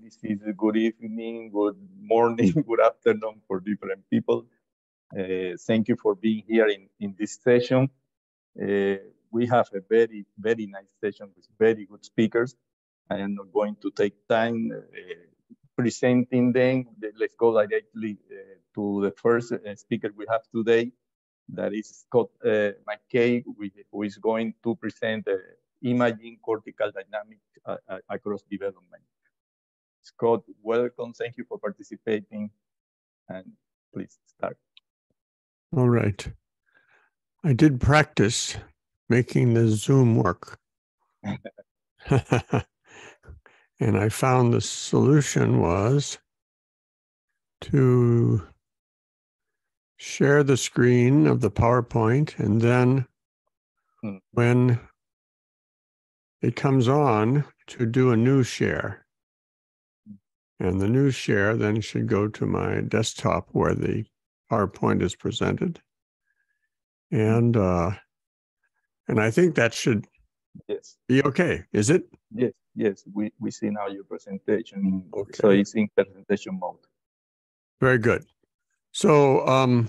this is a good evening, good morning, good afternoon for different people. Thank you for being here in this session. We have a very, very nice session with very good speakers. I am not going to take time presenting them. Let's go directly to the first speaker we have today. That is Scott McKay, who is going to present imaging cortical dynamics across development. Scott, welcome. Thank you for participating. And please start. All right. I did practice making the Zoom work. And I found the solution was to share the screen of the PowerPoint, and then when it comes on, to do a new share. And the new share then should go to my desktop where the PowerPoint is presented. And I think that should be okay. Is it? Yes. We see now your presentation. Okay. So it's in presentation mode. Very good. So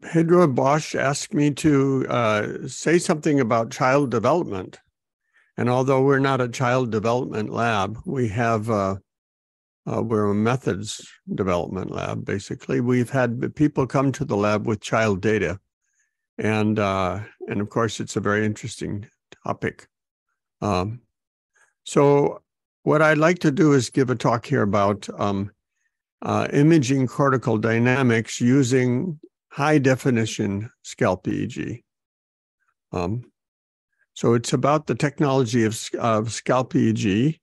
Pedro Bosch asked me to say something about child development. And although we're not a child development lab, we have we're a methods development lab, basically. We've had people come to the lab with child data. And of course, it's a very interesting topic. So what I'd like to do is give a talk here about imaging cortical dynamics using high-definition scalp EEG. So it's about the technology of scalp EEG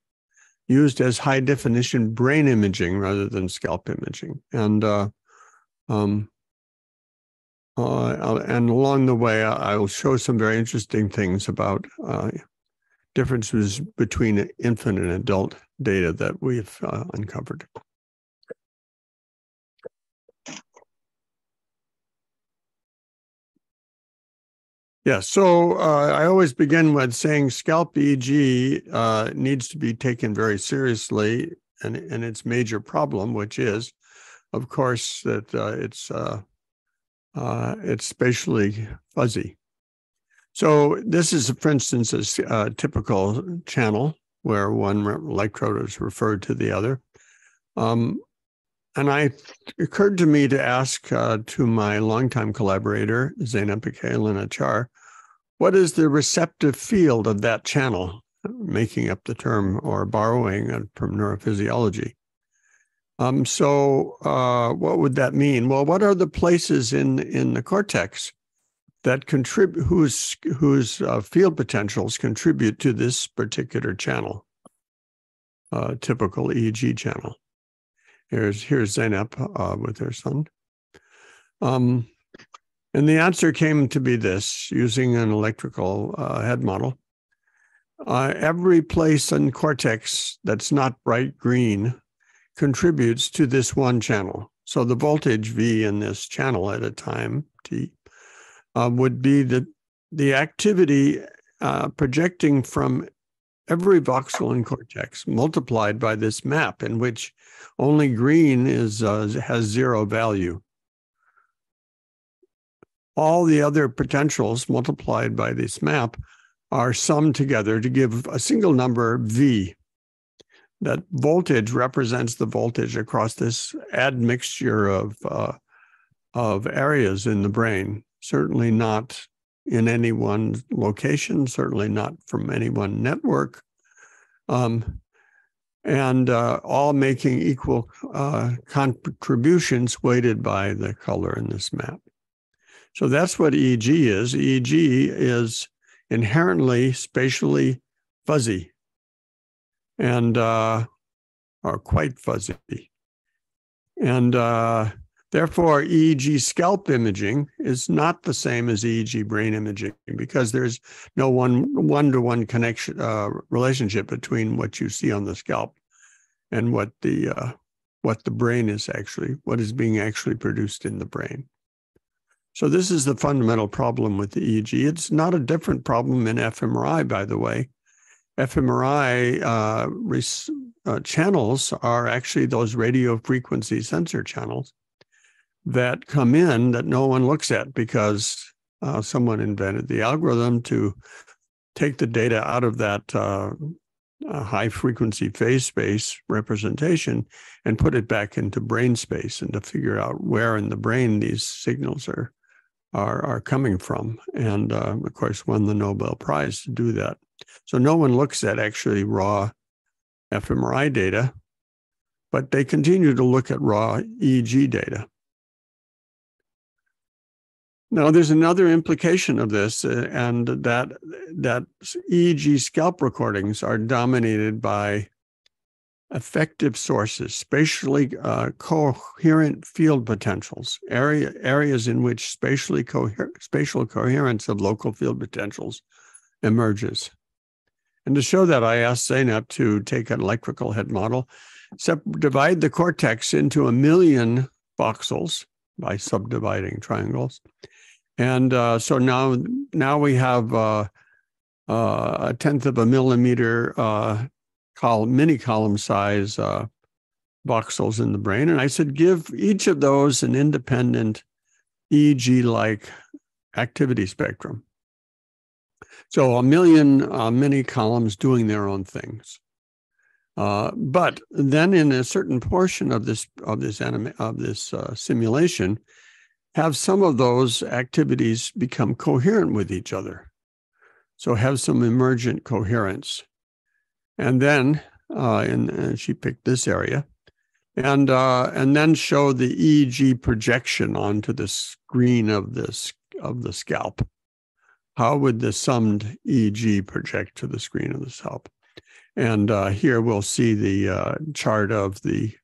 used as high-definition brain imaging rather than scalp imaging. And along the way, I'll show some very interesting things about differences between infant and adult data that we've uncovered. Yeah, so I always begin with saying scalp EEG needs to be taken very seriously, and its major problem, which is, of course, that it's spatially fuzzy. So this is, for instance, a typical channel where one electrode is referred to the other. And it occurred to me to ask to my longtime collaborator, Zeynep Achar, what is the receptive field of that channel, making up the term or borrowing it from neurophysiology? So what would that mean? Well, what are the places in the cortex that contribute, whose field potentials contribute to this particular channel, typical EEG channel? Here's Zeynep with her son. And the answer came to be this, using an electrical head model. Every place in cortex that's not bright green contributes to this one channel. So the voltage V in this channel at a time, T, would be the activity projecting from every voxel in cortex multiplied by this map in which only green has zero value. All the other potentials multiplied by this map are summed together to give a single number V. That voltage represents the voltage across this admixture of areas in the brain, certainly not in any one location, certainly not from any one network, and all making equal contributions weighted by the color in this map. So that's what EEG is. EEG is inherently spatially fuzzy and are quite fuzzy. And therefore, EEG scalp imaging is not the same as EEG brain imaging because there's no one-to-one connection relationship between what you see on the scalp and what the brain is actually, what is being actually produced in the brain. So this is the fundamental problem with the EEG. It's not a different problem in fMRI, by the way. fMRI channels are actually those radio frequency sensor channels that come in that no one looks at because someone invented the algorithm to take the data out of that high frequency phase space representation and put it back into brain space and to figure out where in the brain these signals are coming from. And of course, won the Nobel Prize to do that. So no one looks at actually raw fMRI data, but they continue to look at raw EEG data. Now, there's another implication of this, and that EEG scalp recordings are dominated by effective sources, spatially coherent field potentials, areas in which spatial coherence of local field potentials emerges. And to show that, I asked Zeynep to take an electrical head model, divide the cortex into 1 million voxels by subdividing triangles. And so now we have a 1/10 of a millimeter mini column size voxels in the brain. And I said, give each of those an independent EEG-like activity spectrum. So 1 million mini columns doing their own things. But then in a certain portion of this simulation, have some of those activities become coherent with each other. So have some emergent coherence. And then, and she picked this area, and then show the EEG projection onto the screen of the scalp. How would the summed EEG project to the screen of the scalp? And here we'll see the chart of the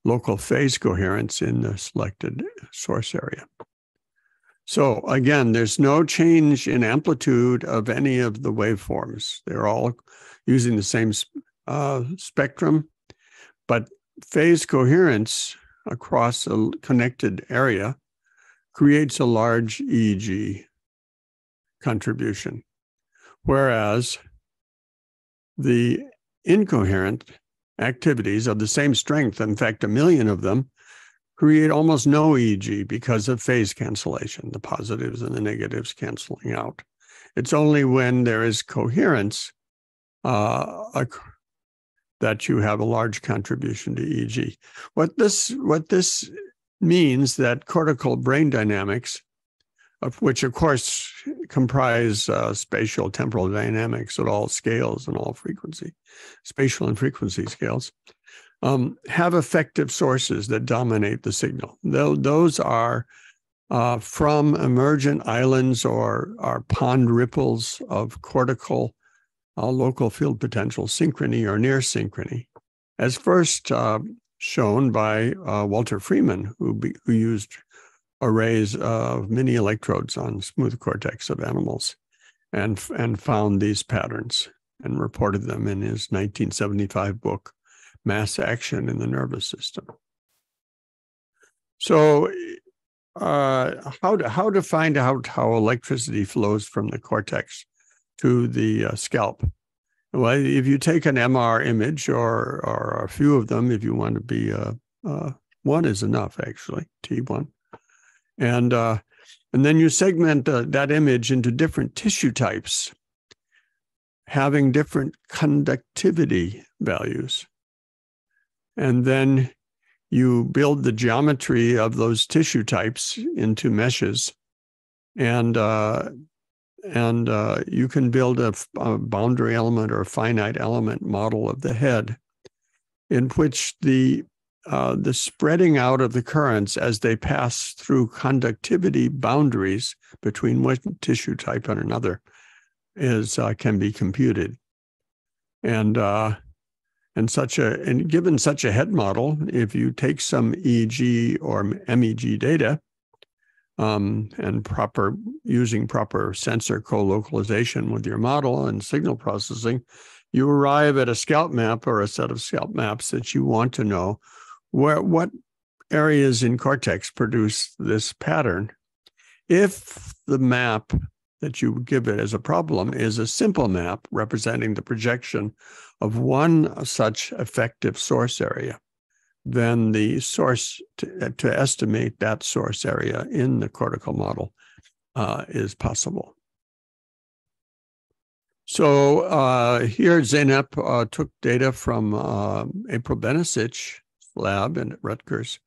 local phase coherence in the selected source area. So again, there's no change in amplitude of any of the waveforms. They're all using the same spectrum, but phase coherence across a connected area creates a large EEG contribution, whereas the incoherent activities of the same strength, in fact, 1 million of them, create almost no EEG because of phase cancellation, the positives and the negatives canceling out. It's only when there is coherence that you have a large contribution to EEG. What this means that cortical brain dynamics, of which of course comprise spatial temporal dynamics at all scales and all frequency, spatial and frequency scales, have effective sources that dominate the signal. Those are from emergent islands or pond ripples of cortical local field potential, synchrony or near synchrony, as first shown by Walter Freeman, who used arrays of mini electrodes on smooth cortex of animals and found these patterns and reported them in his 1975 book, Mass Action in the Nervous System. So how to find out how electricity flows from the cortex to the scalp? Well, if you take an MR image or a few of them, if you want to be one is enough, actually, T1. And then you segment that image into different tissue types, having different conductivity values. And then you build the geometry of those tissue types into meshes, and you can build a boundary element or a finite element model of the head, in which the spreading out of the currents as they pass through conductivity boundaries between one tissue type and another can be computed. And given such a head model, if you take some EEG or MEG data and using proper sensor co-localization with your model and signal processing, you arrive at a scalp map or a set of scalp maps that you want to know what areas in cortex produce this pattern. if the map that you give it as a problem is a simple map representing the projection of one such effective source area, then the source to estimate that source area in the cortical model is possible. So here Zeynep took data from April Benesich's lab at Rutgers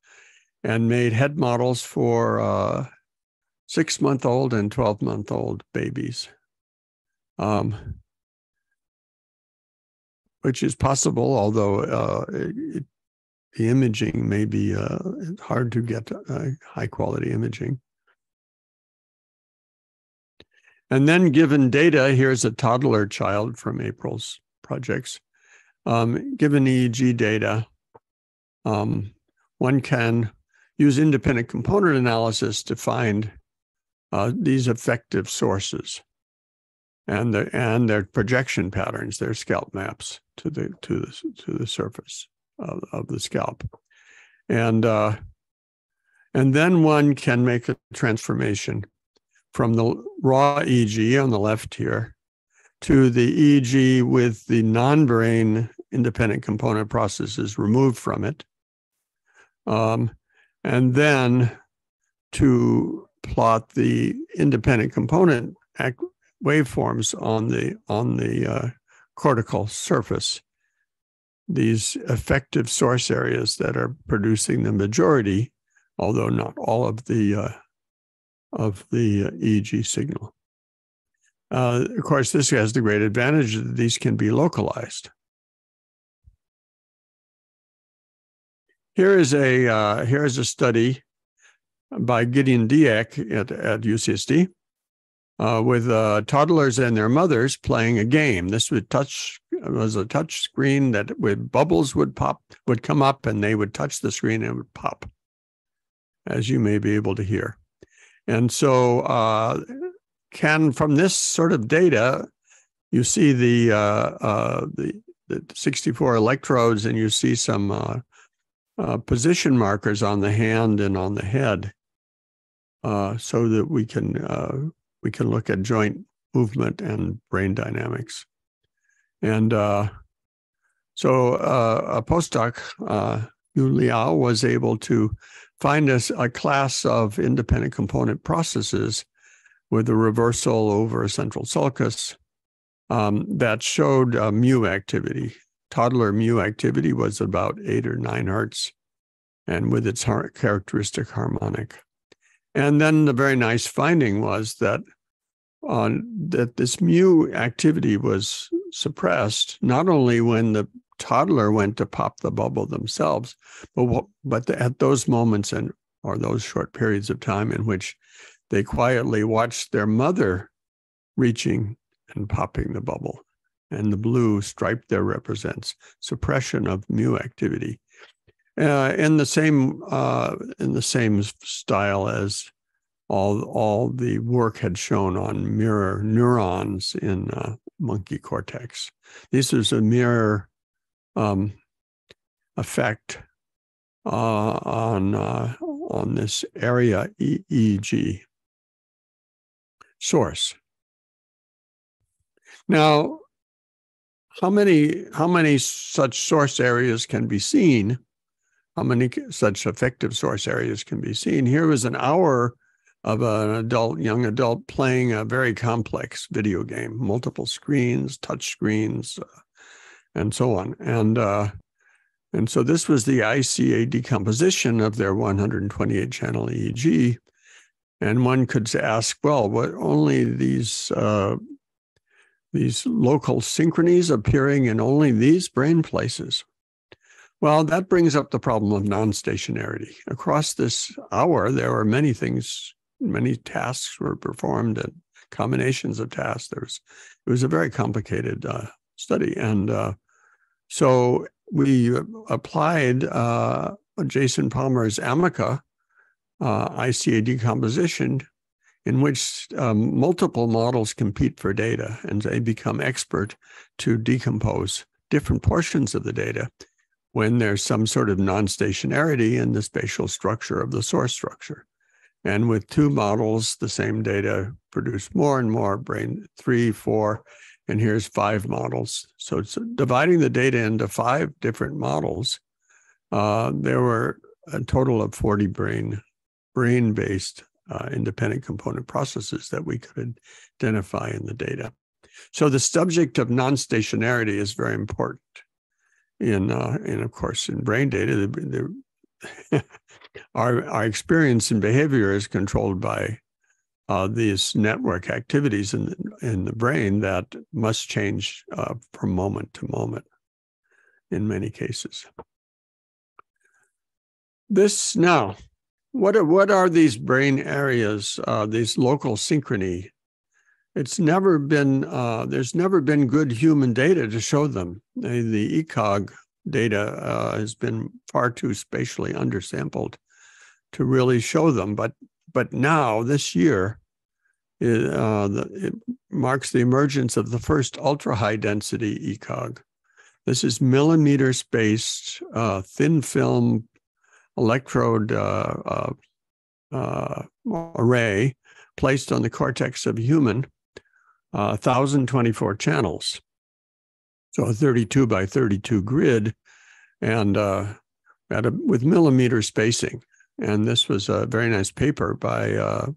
and made head models for 6-month-old and 12-month-old babies, which is possible, although the imaging may be hard to get high-quality imaging. And then given data, here's a toddler child from April's projects. Given EEG data, one can use independent component analysis to find these effective sources and their projection patterns, their scalp maps to the surface of the scalp. And then one can make a transformation from the raw EEG on the left here to the EEG with the non-brain independent component processes removed from it. And then to plot the independent component waveforms on the cortical surface, these effective source areas that are producing the majority, although not all of the EEG signal. Of course, this has the great advantage that these can be localized. Here is a study by Gideon Dieck at UCSD with toddlers and their mothers playing a game. This was a touch screen that with bubbles would come up, and they would touch the screen and it would pop, as you may be able to hear. And so from this sort of data, you see the 64 electrodes, and you see some position markers on the hand and on the head, so that we can look at joint movement and brain dynamics. And so a postdoc, Yu Liao, was able to find a class of independent component processes with a reversal over a central sulcus that showed mu activity. Toddler mu activity was about 8 or 9 hertz, and with its characteristic harmonic. And then the very nice finding was that this mu activity was suppressed not only when the toddler went to pop the bubble themselves, but at those moments or those short periods of time in which they quietly watched their mother reaching and popping the bubble. And the blue stripe there represents suppression of mu activity, in the same style as all the work had shown on mirror neurons in monkey cortex. This is a mirror effect on this area EEG source. Now, how many such source areas can be seen? How many such effective source areas can be seen? Here was an hour of an young adult playing a very complex video game, multiple screens, touch screens, and so on. And so this was the ICA decomposition of their 128 channel EEG. And one could ask, well, what only these local synchronies appearing in only these brain places? Well, that brings up the problem of non-stationarity. Across this hour, there were many things, many tasks were performed and combinations of tasks. It was a very complicated study. And so we applied Jason Palmer's AMICA ICA decomposition, in which multiple models compete for data, and they become expert to decompose different portions of the data when there's some sort of non-stationarity in the spatial structure of the source structure. And with 2 models, the same data produced more and more brain, 3, 4, and here's 5 models. So it's dividing the data into 5 different models. There were a total of 40 brain-based independent component processes that we could identify in the data. So the subject of non-stationarity is very important in of course, in brain data. Our experience and behavior is controlled by these network activities in the brain that must change from moment to moment in many cases. This now, what are these brain areas, these local synchrony? It's never been, there's never been good human data to show them. The ECOG data has been far too spatially undersampled to really show them. But now, this year, it marks the emergence of the first ultra-high density ECOG. This is millimeter-spaced, thin film electrode array placed on the cortex of a human, 1,024 channels. So a 32 by 32 grid, and with millimeter spacing. And this was a very nice paper by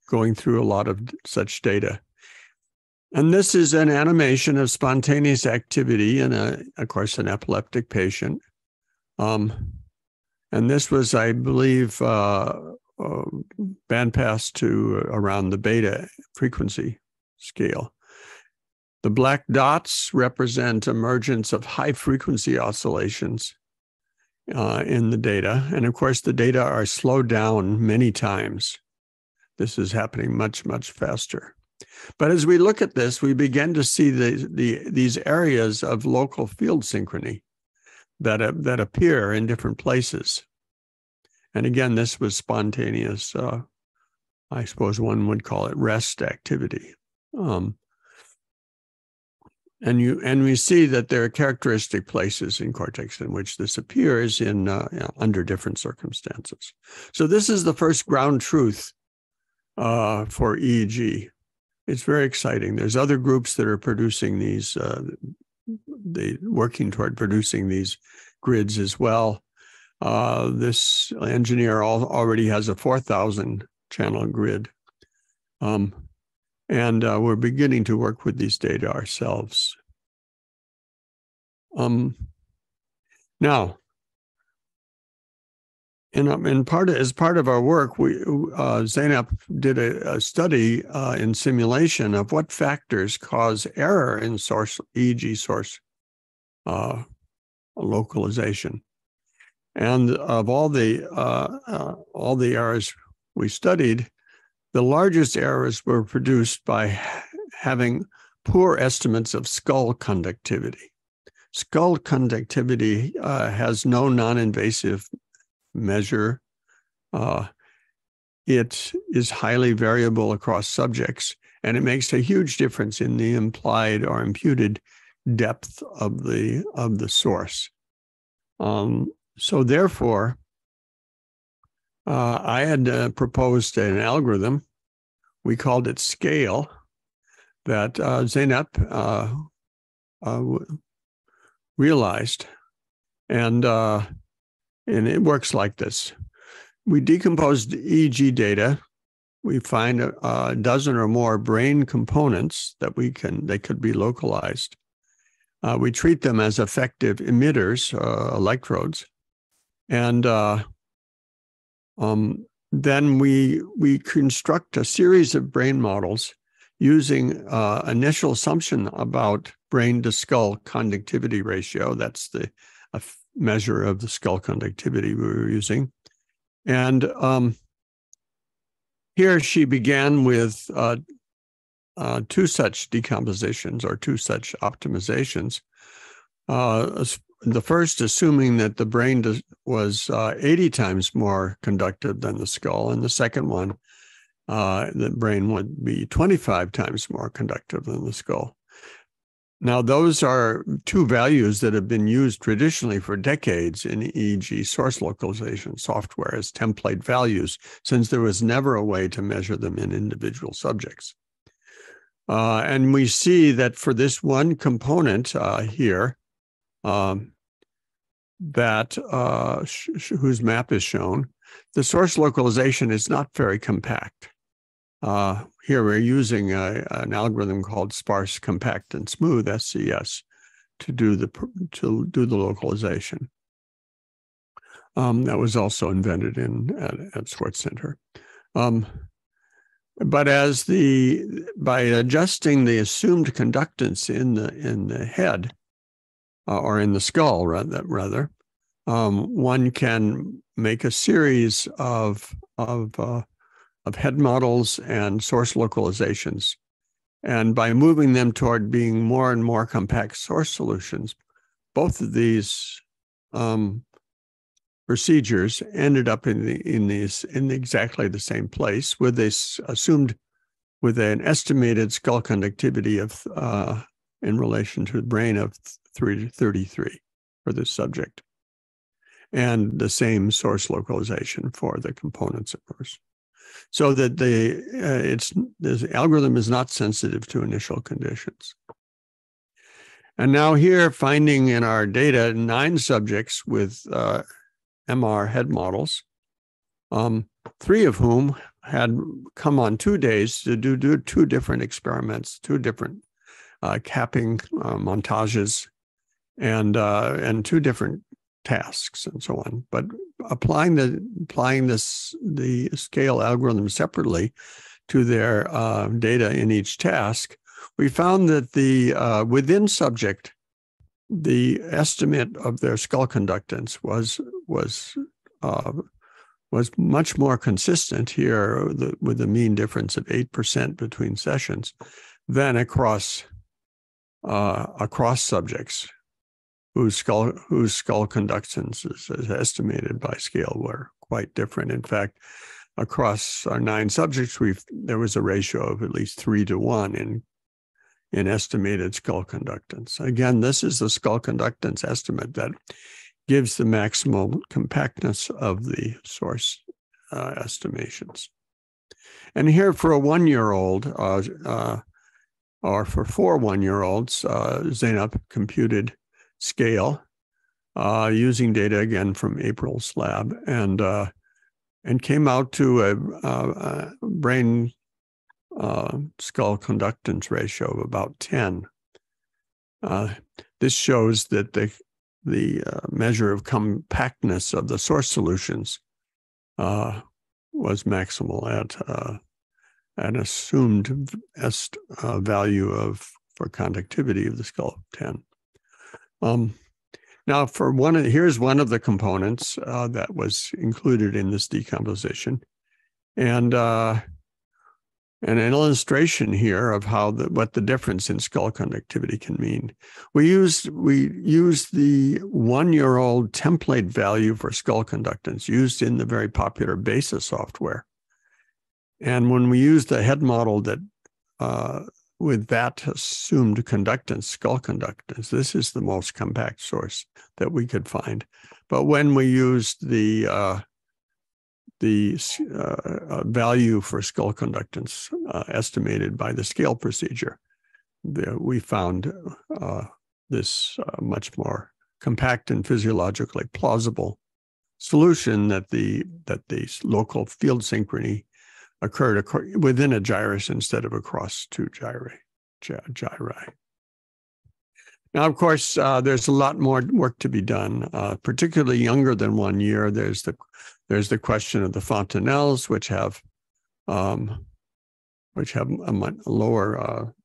going through a lot of such data. And this is an animation of spontaneous activity in, of course, an epileptic patient. And this was, I believe, bandpassed to around the beta frequency scale. The black dots represent emergence of high-frequency oscillations in the data. And of course, the data are slowed down many times. This is happening much, much faster. But as we look at this, we begin to see these areas of local field synchrony that appear in different places. And again, this was spontaneous, I suppose one would call it rest activity. And we see that there are characteristic places in cortex in which this appears in under different circumstances. So this is the first ground truth for EEG. It's very exciting. There's other groups that are producing these, working toward producing these grids as well. This engineer already has a 4,000 channel grid. And we're beginning to work with these data ourselves. Now, as part of our work, Zeynep did a study in simulation of what factors cause error in EEG source localization. And of all the errors we studied, the largest errors were produced by having poor estimates of skull conductivity. Skull conductivity has no non-invasive measure. It is highly variable across subjects, and it makes a huge difference in the implied or imputed depth of the source. So therefore, I had proposed an algorithm. We called it Scale, that Zeynep realized, and it works like this. We decomposed EEG data. We find a dozen or more brain components that they could be localized. We treat them as effective emitters, electrodes, and then we construct a series of brain models using initial assumption about brain to skull conductivity ratio. That's the measure of the skull conductivity we were using. And here she began with 2 such decompositions or 2 such optimizations. The first, assuming that the brain was 80 times more conductive than the skull, and the second one, the brain would be 25 times more conductive than the skull. Now, those are two values that have been used traditionally for decades in EEG source localization software as template values, since there was never a way to measure them in individual subjects. And we see that for this one component here, whose map is shown, the source localization is not very compact. Here we're using an algorithm called sparse, compact, and smooth (SCS) to do the localization. That was also invented at Swartz Center. But by adjusting the assumed conductance in the head or in the skull rather, one can make a series of head models and source localizations. And by moving them toward being more and more compact source solutions, both of these procedures ended up in exactly the same place with an estimated skull conductivity of in relation to the brain of 3 to 33 for this subject, and the same source localization for the components, of course. So that this algorithm is not sensitive to initial conditions. And now here, finding in our data 9 subjects with MR head models, 3 of whom had come on 2 days to do 2 different experiments, 2 different capping montages, and 2 different tasks and so on. But applying the scale algorithm separately to their data in each task, we found that within subject, the estimate of their skull conductance was much more consistent here with a mean difference of 8% between sessions than across subjects whose skull conductances as estimated by scale were quite different. In fact, across our 9 subjects, there was a ratio of at least 3 to 1 in estimated skull conductance. Again, this is the skull conductance estimate that gives the maximal compactness of the source estimations. And here for a 1-year-old, or for 4 1-year-olds, Zeynep computed scale using data again from April's lab, and came out to a brain skull conductance ratio of about 10. This shows that the measure of compactness of the source solutions was maximal at an assumed value for conductivity of the skull of 10. Now, here's one of the components that was included in this decomposition, and an illustration here of what the difference in skull conductivity can mean. We used the 1-year-old template value for skull conductance used in the very popular BESA software, and when we used the head model that with that assumed conductance, skull conductance, this is the most compact source that we could find. But when we used the value for skull conductance estimated by the scale procedure, we found this much more compact and physiologically plausible solution that the local field synchrony occurred within a gyrus instead of across 2 gyri. Now, of course, there's a lot more work to be done, particularly younger than 1 year. There's the question of the fontanelles, which have a much lower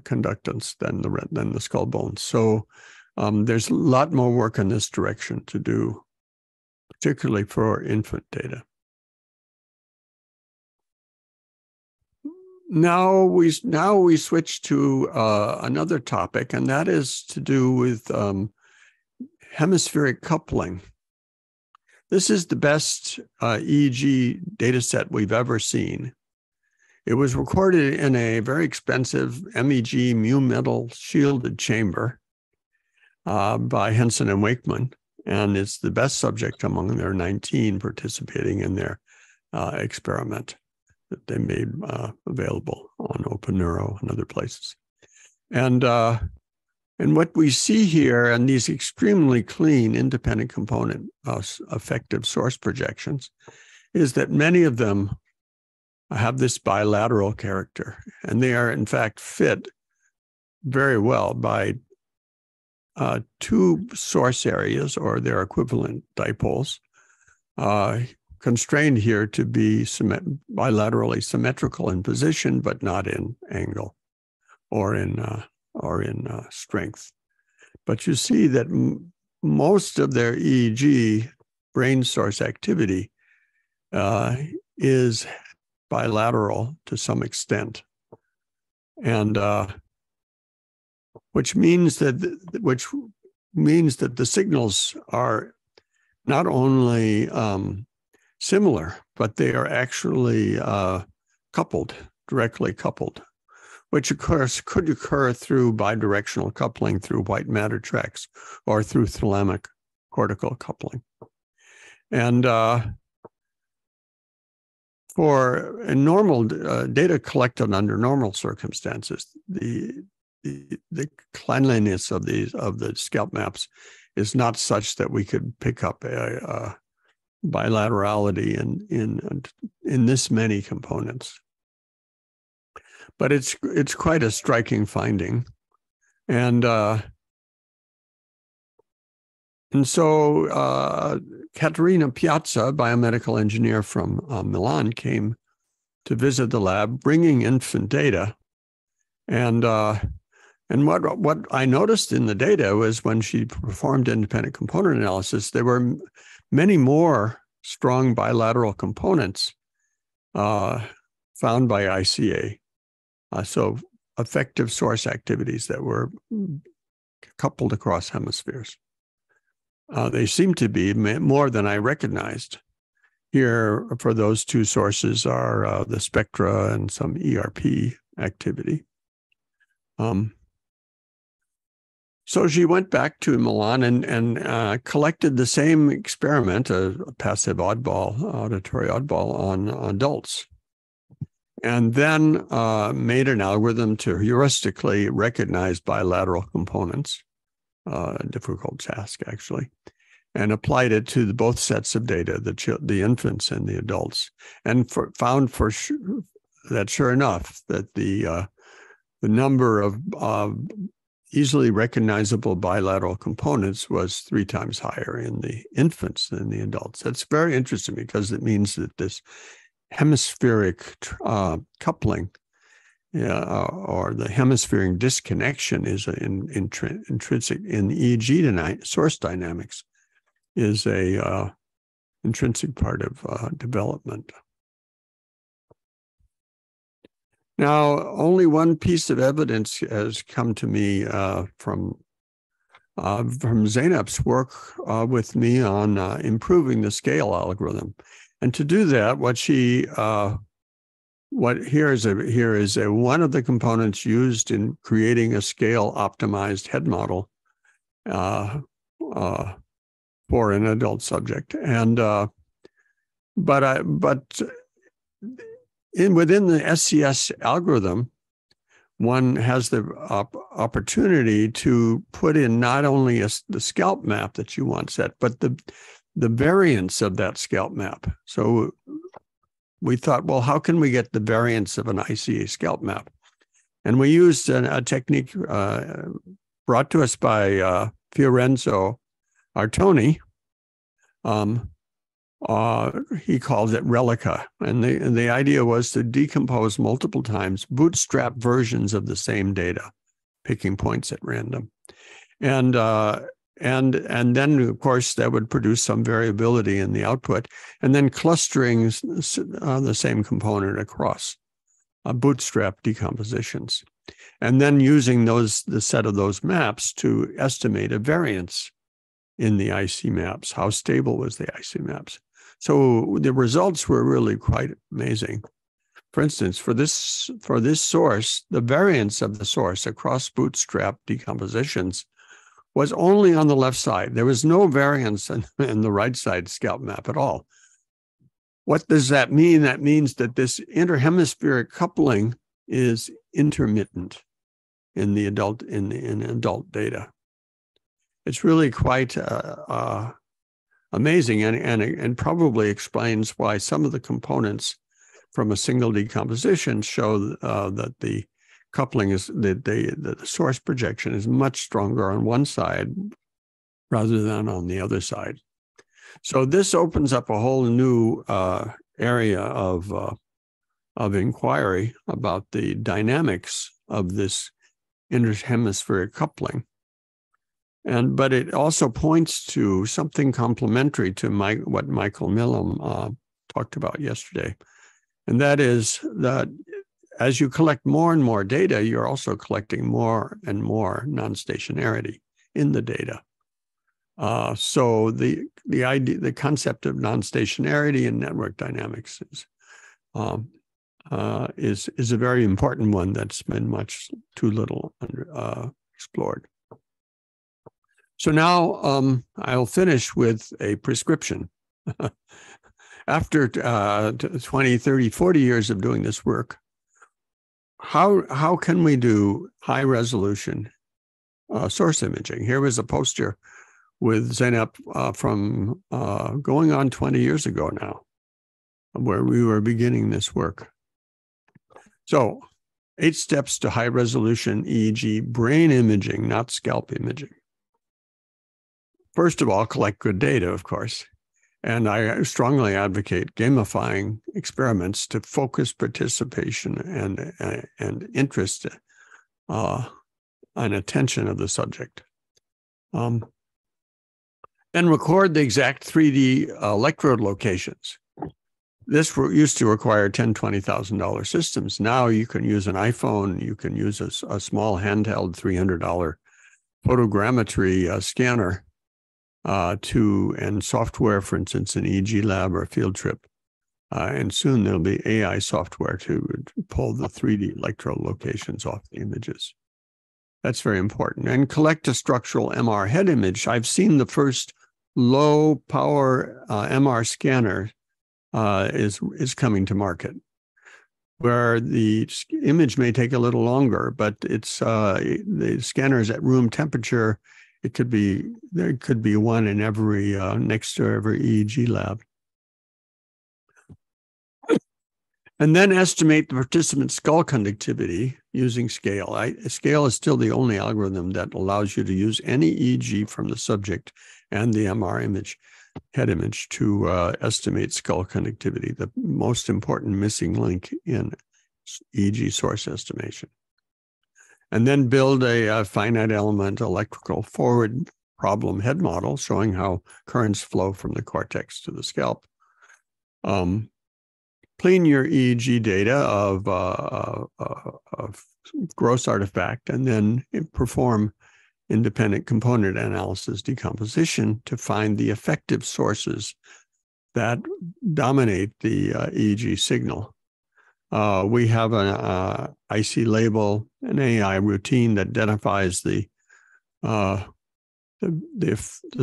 conductance than the skull bones. So there's a lot more work in this direction to do, particularly for infant data. Now we switch to another topic, and that is to do with hemispheric coupling. This is the best EEG data set we've ever seen. It was recorded in a very expensive MEG mu metal shielded chamber by Henson and Wakeman, and it's the best subject among their 19 participating in their experiment that they made available on OpenNeuro and other places. And what we see here in these extremely clean independent component effective source projections is that many of them have this bilateral character, and they are in fact fit very well by two source areas or their equivalent dipoles, constrained here to be bilaterally symmetrical in position, but not in angle or in strength. But you see that most of their EEG brain source activity is bilateral to some extent, and which means that the signals are not only similar, but they are actually directly coupled, which of course could occur through bidirectional coupling through white matter tracks or through thalamic cortical coupling. And for normal data collected under normal circumstances, the cleanliness of the scalp maps is not such that we could pick up a bilaterality in this many components. But it's quite a striking finding, and so Caterina Piazza, biomedical engineer from Milan, came to visit the lab, bringing infant data, and what I noticed in the data was when she performed independent component analysis, there were many more strong bilateral components found by ICA. So effective source activities that were coupled across hemispheres. They seem to be more than I recognized. Here, for those two sources are the spectra and some ERP activity. So she went back to Milan and collected the same experiment, a passive auditory oddball on adults, and then made an algorithm to heuristically recognize bilateral components, a difficult task actually, and applied it to both sets of data, the infants and the adults, and found that sure enough that the number of easily recognizable bilateral components was 3 times higher in the infants than the adults. That's very interesting because it means that this hemispheric coupling or the hemispheric disconnection is intrinsic in EEG source dynamics, is a intrinsic part of development. Now, only one piece of evidence has come to me from Zeynep's work with me on improving the scale algorithm, and to do that, here is one of the components used in creating a scale optimized head model for an adult subject, and within the SCS algorithm, one has the opportunity to put in not only the scalp map that you want set, but the variance of that scalp map. So we thought, well, how can we get the variance of an ICA scalp map? And we used a technique brought to us by Fiorenzo Artoni. He calls it Relica. And the idea was to decompose multiple times, bootstrap versions of the same data, picking points at random. And then, of course, that would produce some variability in the output, and then clustering the same component across bootstrap decompositions. And then using the set of those maps to estimate a variance in the IC maps. How stable was the IC maps? So the results were really quite amazing. For instance, for this source, the variance of the source across bootstrap decompositions was only on the left side. There was no variance in the right side scalp map at all. What does that mean? That means that this interhemispheric coupling is intermittent in the adult data. It's really quite amazing, and probably explains why some of the components from a single decomposition show that the coupling is the source projection is much stronger on one side rather than on the other side. So this opens up a whole new area of inquiry about the dynamics of this interhemispheric coupling. But it also points to something complementary to what Michael Millam talked about yesterday. And that is that as you collect more and more data, you're also collecting more and more non-stationarity in the data. So the concept of non-stationarity in network dynamics is a very important one that's been much too little explored. So now I'll finish with a prescription. After 20, 30, 40 years of doing this work, how can we do high resolution source imaging? Here was a poster with Zeynep from going on 20 years ago now, where we were beginning this work. So 8 steps to high resolution EEG brain imaging, not scalp imaging. First of all, collect good data, of course. And I strongly advocate gamifying experiments to focus participation and interest and attention of the subject. Then record the exact 3D electrode locations. This used to require $10,000, $20,000 systems. Now you can use an iPhone, you can use a small handheld $300 photogrammetry scanner and software, for instance, an EEG lab or a field trip. And soon there'll be AI software to pull the 3D electrode locations off the images. That's very important. And collect a structural MR head image. I've seen the first low power MR scanner is coming to market, where the image may take a little longer, but it's the scanner is at room temperature. There could be one in every next to every EEG lab. And then estimate the participant's skull conductivity using scale. Scale is still the only algorithm that allows you to use any EEG from the subject and the MR head image to estimate skull conductivity, the most important missing link in EEG source estimation. And then build a finite element electrical forward problem head model showing how currents flow from the cortex to the scalp. Clean your EEG data of gross artifact, and then perform independent component analysis decomposition to find the effective sources that dominate the EEG signal. We have an IC label, an AI routine that identifies the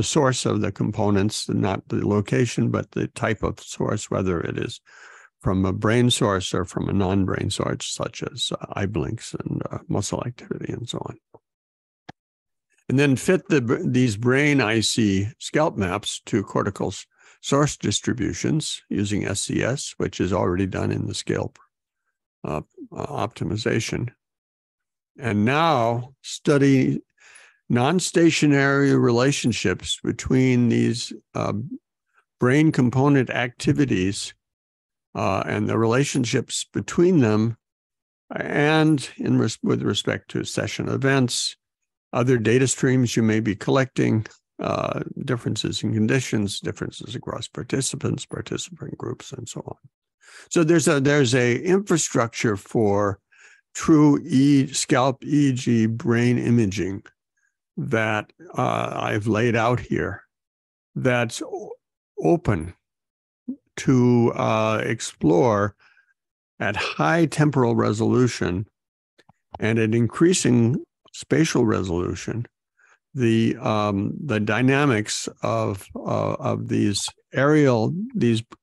source of the components, not the location, but the type of source, whether it is from a brain source or from a non-brain source, such as eye blinks and muscle activity and so on. And then fit these brain IC scalp maps to cortical source distributions using SCS, which is already done in the scale optimization. And now study non-stationary relationships between these brain component activities and the relationships between them, and with respect to session events, other data streams you may be collecting, differences in conditions, differences across participants, participant groups, and so on. So there's a infrastructure for true scalp EEG brain imaging that I've laid out here that's open to explore at high temporal resolution and at increasing spatial resolution, the dynamics of these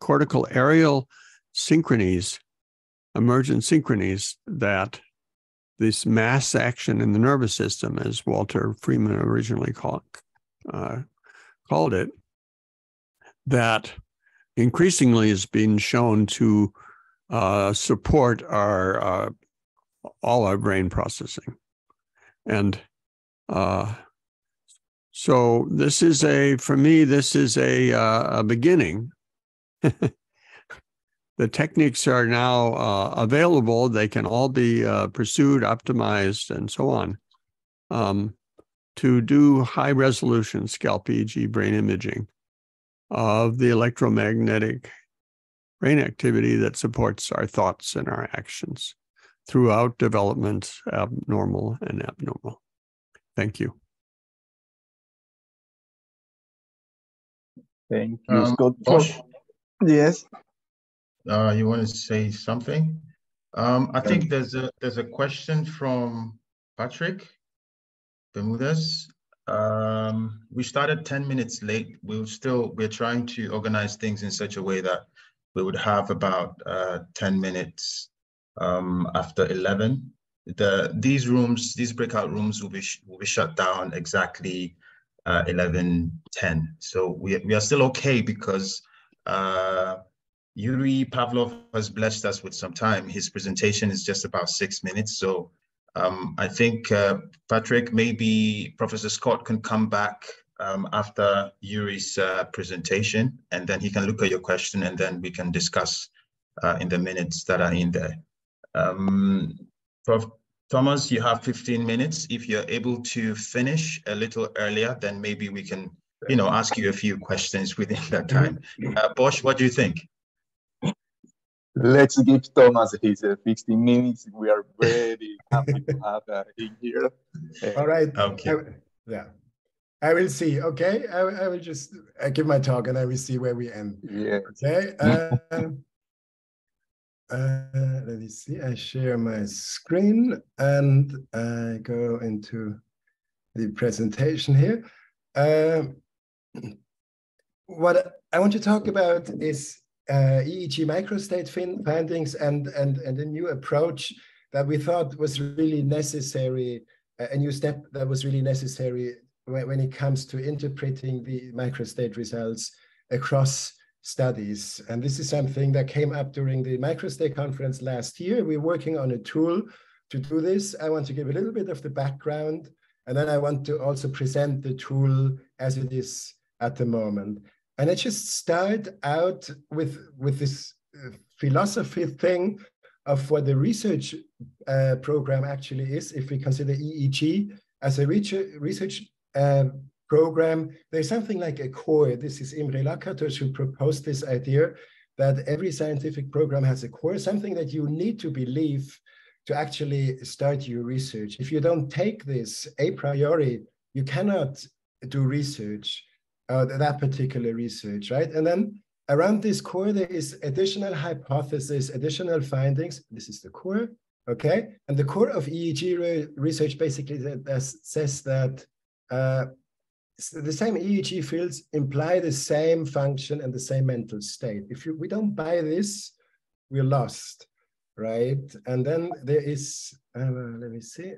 cortical areal synchronies, emergent synchronies, that this mass action in the nervous system, as Walter Freeman originally called it, that increasingly is being shown to support all our brain processing. And so this is for me, this is a beginning. The techniques are now available. They can all be pursued, optimized, and so on, to do high-resolution scalp EEG brain imaging of the electromagnetic brain activity that supports our thoughts and our actions throughout development, abnormal and abnormal. Thank you. Thank you, Scott. Bosch, Yes. you want to say something? I think there's a question from Patrick Bermudez. We started 10 minutes late. We're trying to organize things in such a way that we would have about 10 minutes after 11. These breakout rooms will be shut down exactly 11:10. So we are still okay because Yuri Pavlov has blessed us with some time. His presentation is just about 6 minutes. So I think, Patrick, maybe Professor Scott can come back after Yuri's presentation, and then he can look at your question, and then we can discuss in the minutes that are in there. Prof. Thomas, you have 15 minutes. If you're able to finish a little earlier, then maybe we can, ask you a few questions within that time. Bosch, what do you think? Let's give Thomas his 15 minutes. We are very happy to have him here. All right. Okay. I will see. Okay. I will just give my talk and I will see where we end. Yes. Okay. Let me see. I share my screen and I go into the presentation here. What I want to talk about is EEG microstate findings and a new approach that we thought was really necessary, a new step that was really necessary when it comes to interpreting the microstate results across studies. And this is something that came up during the microstate conference last year. We're working on a tool to do this. I want to give a little bit of the background, and then I want to also present the tool as it is at the moment. And I just start out with this philosophy thing of what the research program actually is. If we consider EEG as a research program, there's something like a core. This is Imre Lakatos who proposed this idea that every scientific program has a core, something that you need to believe to actually start your research. If you don't take this a priori, you cannot do research. That particular research, right? And then around this core, there is additional hypothesis, additional findings. This is the core, okay? And the core of EEG research basically says that the same EEG fields imply the same function and the same mental state. If we don't buy this, we're lost, right? And then there is, let me see,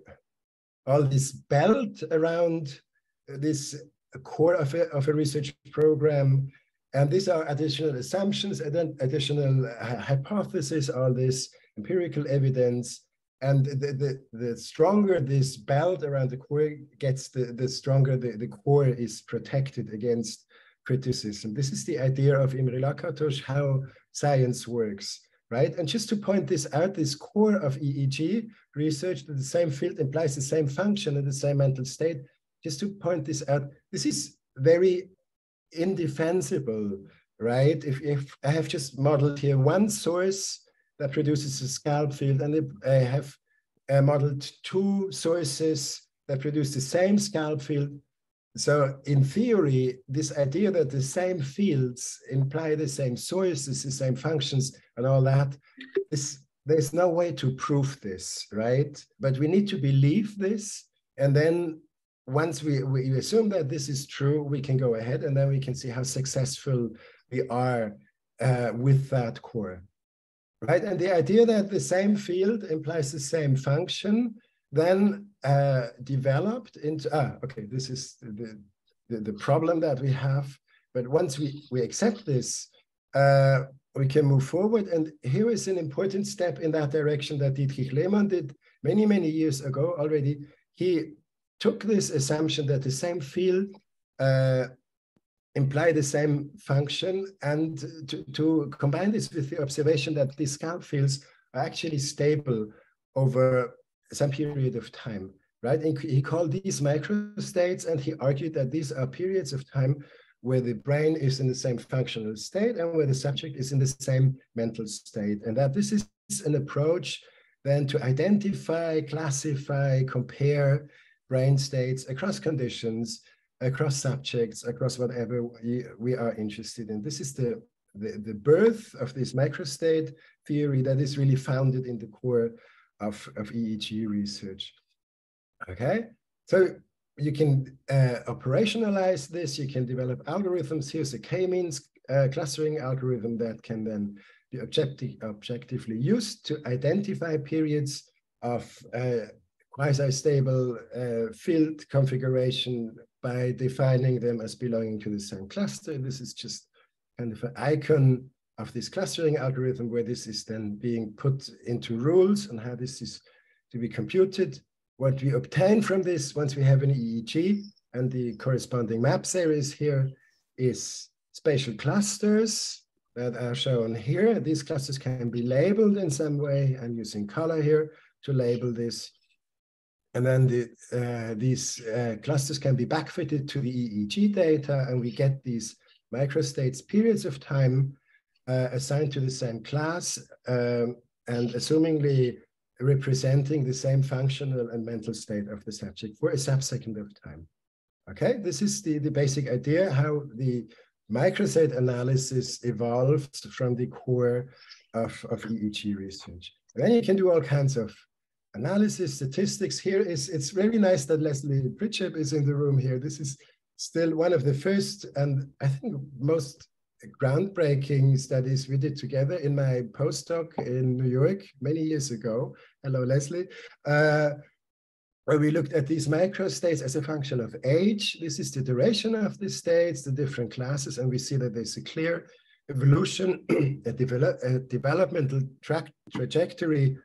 all this belt around this core of a research program, and these are additional assumptions and then additional hypotheses, all this empirical evidence, and the stronger this belt around the core gets, the stronger the core is protected against criticism. This is the idea of Imre Lakatos, how science works, right? And just to point this out, this core of EEG research, that the same field implies the same function and the same mental state. Just to point this out, this is very indefensible, right? If I have just modeled here one source that produces a scalp field, and I have modeled two sources that produce the same scalp field. So in theory, this idea that the same fields imply the same sources, the same functions, and all that, there's no way to prove this, right? But we need to believe this. And then once we assume that this is true, we can go ahead and then we can see how successful we are with that core, right? And the idea that the same field implies the same function then developed into, okay, this is the problem that we have. But once we accept this, we can move forward. And here is an important step in that direction that Dietrich Lehmann did many, many years ago already. He took this assumption that the same field imply the same function, and to combine this with the observation that these scalp fields are actually stable over some period of time, right? And he called these microstates, and he argued that these are periods of time where the brain is in the same functional state and where the subject is in the same mental state. And that this is an approach then to identify, classify, compare brain states across conditions, across subjects, across whatever we are interested in. This is the birth of this microstate theory that is really founded in the core of EEG research. Okay, so you can operationalize this, you can develop algorithms. Here's a k-means clustering algorithm that can then be objectively used to identify periods of quasi-stable field configuration by defining them as belonging to the same cluster. This is just kind of an icon of this clustering algorithm where this is then being put into rules and how this is to be computed. What we obtain from this once we have an EEG and the corresponding map series here is spatial clusters that are shown here. These clusters can be labeled in some way. I'm using color here to label this. And then these clusters can be backfitted to the EEG data, and we get these microstates, periods of time assigned to the same class, and assumingly representing the same functional and mental state of the subject for a sub-second of time. Okay, this is the basic idea how the microstate analysis evolved from the core of EEG research. And then you can do all kinds of analysis, statistics. Here it's very nice that Leslie Pritchett is in the room here. This is still one of the first and I think most groundbreaking studies we did together in my postdoc in New York many years ago. Hello, Leslie. Where we looked at these microstates as a function of age. This is the duration of the states, the different classes, and we see that there's a clear evolution, a developmental trajectory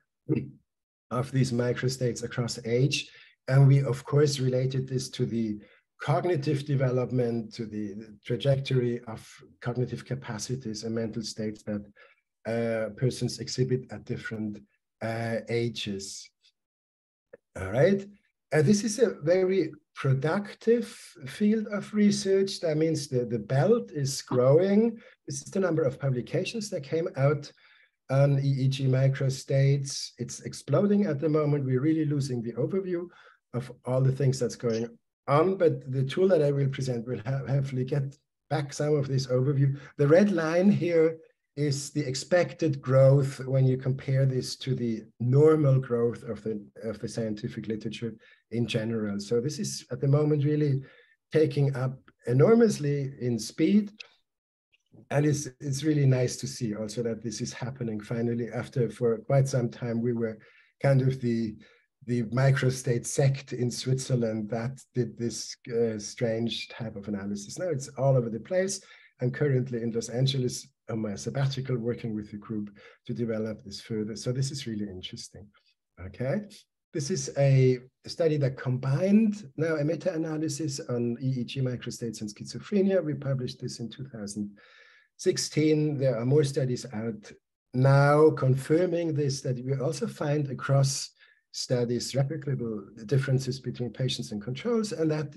of these microstates across age. And we, of course, related this to the cognitive development, to the trajectory of cognitive capacities and mental states that persons exhibit at different ages. All right. This is a very productive field of research. That means the belt is growing. This is the number of publications that came out on EEG microstates. It's exploding at the moment. We're really losing the overview of all the things that's going on, but the tool that I will present will hopefully get back some of this overview. The red line here is the expected growth when you compare this to the normal growth of the scientific literature in general. So this is at the moment really taking up enormously in speed. And it's really nice to see also that this is happening finally after for quite some time we were kind of the microstate sect in Switzerland that did this strange type of analysis. Now it's all over the place. I'm currently in Los Angeles on my sabbatical working with the group to develop this further. So this is really interesting. Okay. This is a study that combined now a meta-analysis on EEG microstates and schizophrenia. We published this in 2016. There are more studies out now confirming this, that we also find across studies replicable differences between patients and controls. And that,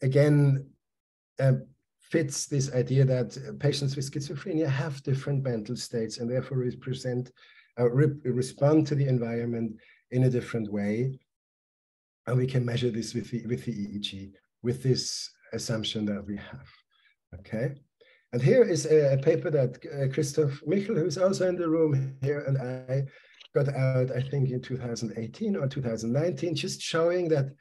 again, fits this idea that patients with schizophrenia have different mental states and therefore respond to the environment in a different way. And we can measure this with the EEG, with this assumption that we have. Okay. And here is a paper that Christoph Michel, who's also in the room here, and I got out, I think, in 2018 or 2019, just showing that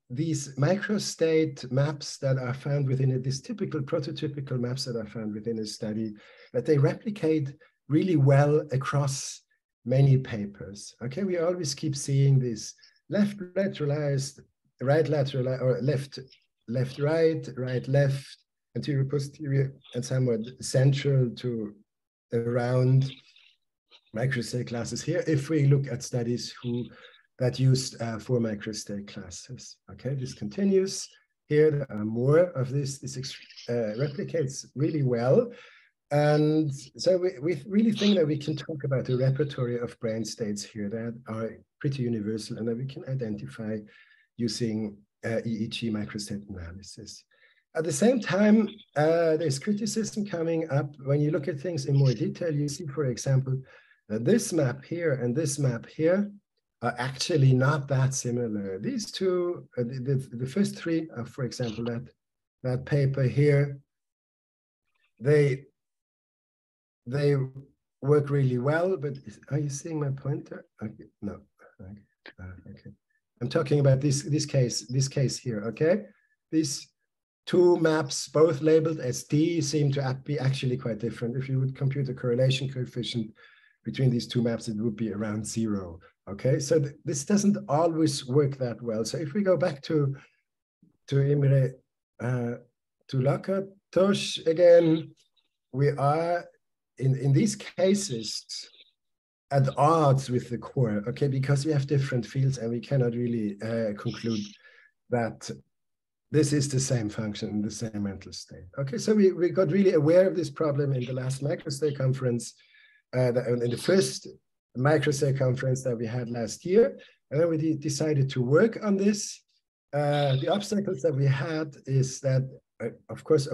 these microstate maps that are found within these typical prototypical maps that are found within a study, that they replicate really well across many papers. Okay, we always keep seeing this left lateralized, right lateral, or left right, right left, anterior posterior, and somewhat central to around microstate classes here. If we look at studies that used 4 microstate classes, okay, this continues. Here there are more of this. This replicates really well. And so we really think that we can talk about a repertoire of brain states here that are pretty universal and that we can identify using EEG microstate analysis. At the same time, there's criticism coming up. When you look at things in more detail, you see, for example, that this map here and this map here are actually not that similar. These two, the first three, for example, that paper here, they work really well, but are you seeing my pointer? Okay, no, okay. I'm talking about this case here, okay? These two maps, both labeled as D, seem to be actually quite different. If you would compute the correlation coefficient between these two maps, it would be around 0, okay? So this doesn't always work that well. So if we go back to Imre, to Lakatos again, we are in these cases at odds with the core, okay, because we have different fields and we cannot really conclude that this is the same function in the same mental state. Okay, so we got really aware of this problem in the last microstate conference, in the first microstate conference that we had last year, and then we decided to work on this. The obstacles that we had is that, of course,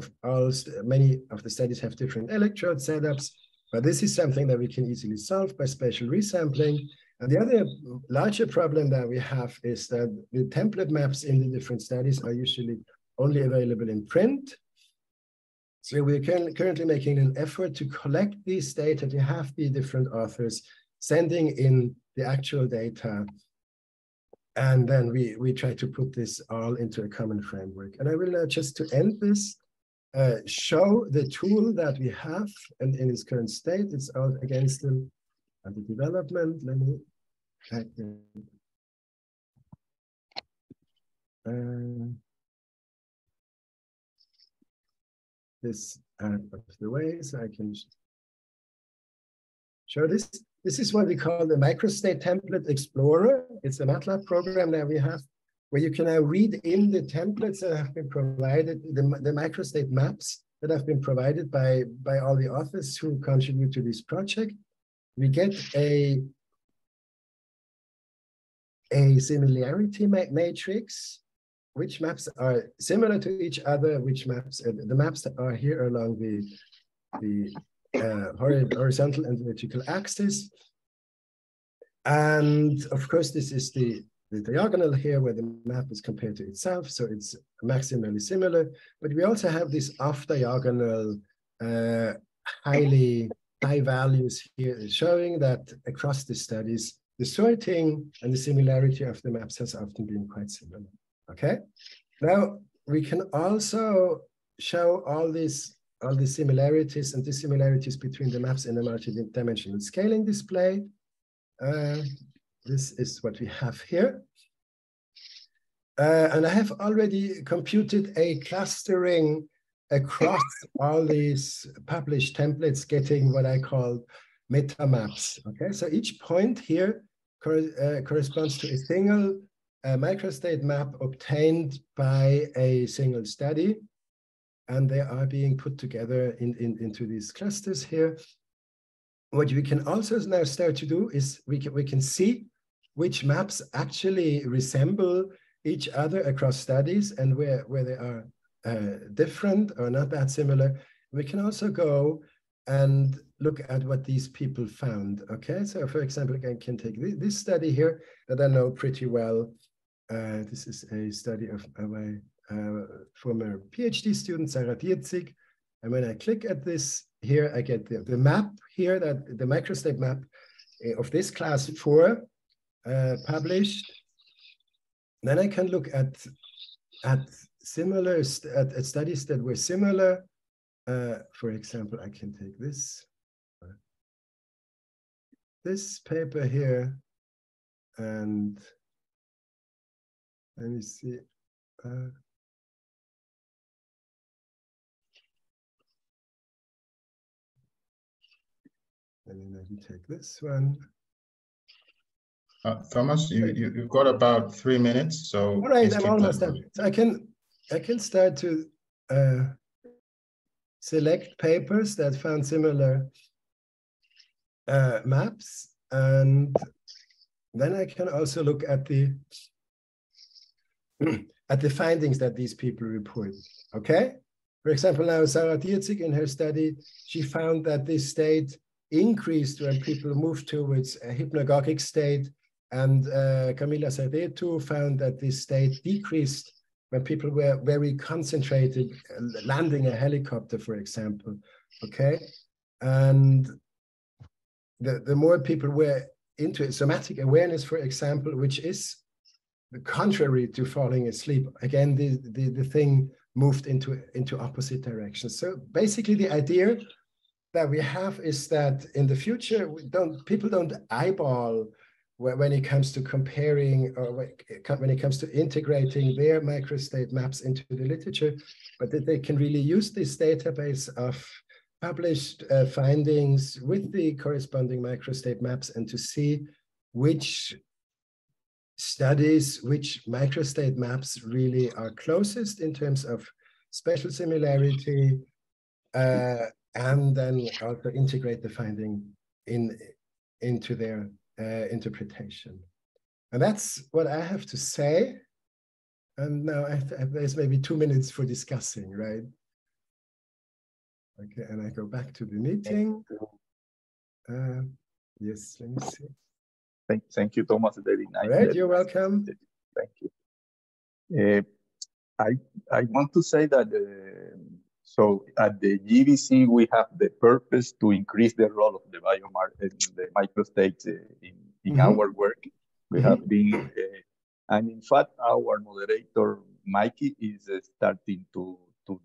many of the studies have different electrode setups, but this is something that we can easily solve by spatial resampling. And the other larger problem that we have is that the template maps in the different studies are usually only available in print. So we're currently making an effort to collect these data, to have the different authors sending in the actual data. And then we try to put this all into a common framework. And I will now, just to end this, show the tool that we have and in its current state. It's out against the development. Let me type this out of the way so I can show this. This is what we call the Microstate Template Explorer. It's a MATLAB program that we have where you can now read in the templates that have been provided, the microstate maps that have been provided by all the authors who contribute to this project. We get a similarity matrix, which maps are similar to each other, which maps, the maps that are here along the horizontal and vertical axis. And of course, this is the diagonal here where the map is compared to itself. So it's maximally similar, but we also have this off diagonal high values here showing that across the studies, the sorting and the similarity of the maps has often been quite similar, okay? Now, we can also show all the similarities and dissimilarities between the maps in a multi-dimensional scaling display. This is what we have here. And I have already computed a clustering across all these published templates, getting what I call meta maps. Okay, so each point here corresponds to a single microstate map obtained by a single study. And they are being put together into these clusters here. What we can also now start to do is we can see which maps actually resemble each other across studies and where they are different or not that similar. We can also go and look at what these people found, okay? So for example, I can take this study here that I know pretty well. This is a study of my former PhD student, Sarah Dietzig. And when I click at this here, I get the map here, that the microstate map of this class 4 published. Then I can look at similar at studies that were similar. For example, I can take this paper here, and let me see. And then I can take this one. Thomas, you've got about 3 minutes, so all right, I'm almost done. So I can start to select papers that found similar maps, and then I can also look at the findings that these people report. Okay, for example, now Sarah Dietzig in her study, she found that this state increased when people moved towards a hypnagogic state, and Camila Serreto found that this state decreased when people were very concentrated, landing a helicopter, for example. Okay, and the more people were into it, somatic awareness, for example, which is the contrary to falling asleep. Again, the thing moved into opposite directions. So basically, the idea that we have is that in the future, people don't eyeball when it comes to comparing or when it comes to integrating their microstate maps into the literature, but that they can really use this database of published findings with the corresponding microstate maps and to see which studies, which microstate maps really are closest in terms of spatial similarity, and then also integrate the finding into their interpretation. And that's what I have to say. And now there's maybe 2 minutes for discussing, right? Okay, and I go back to the meeting. Yes, let me see. Thank you, Thomas. Very nice. All right, you're welcome. Thank you. I want to say that so at the GBC we have the purpose to increase the role of the biomarker, the microstates in our work. We have been, and in fact, our moderator Mikey is starting to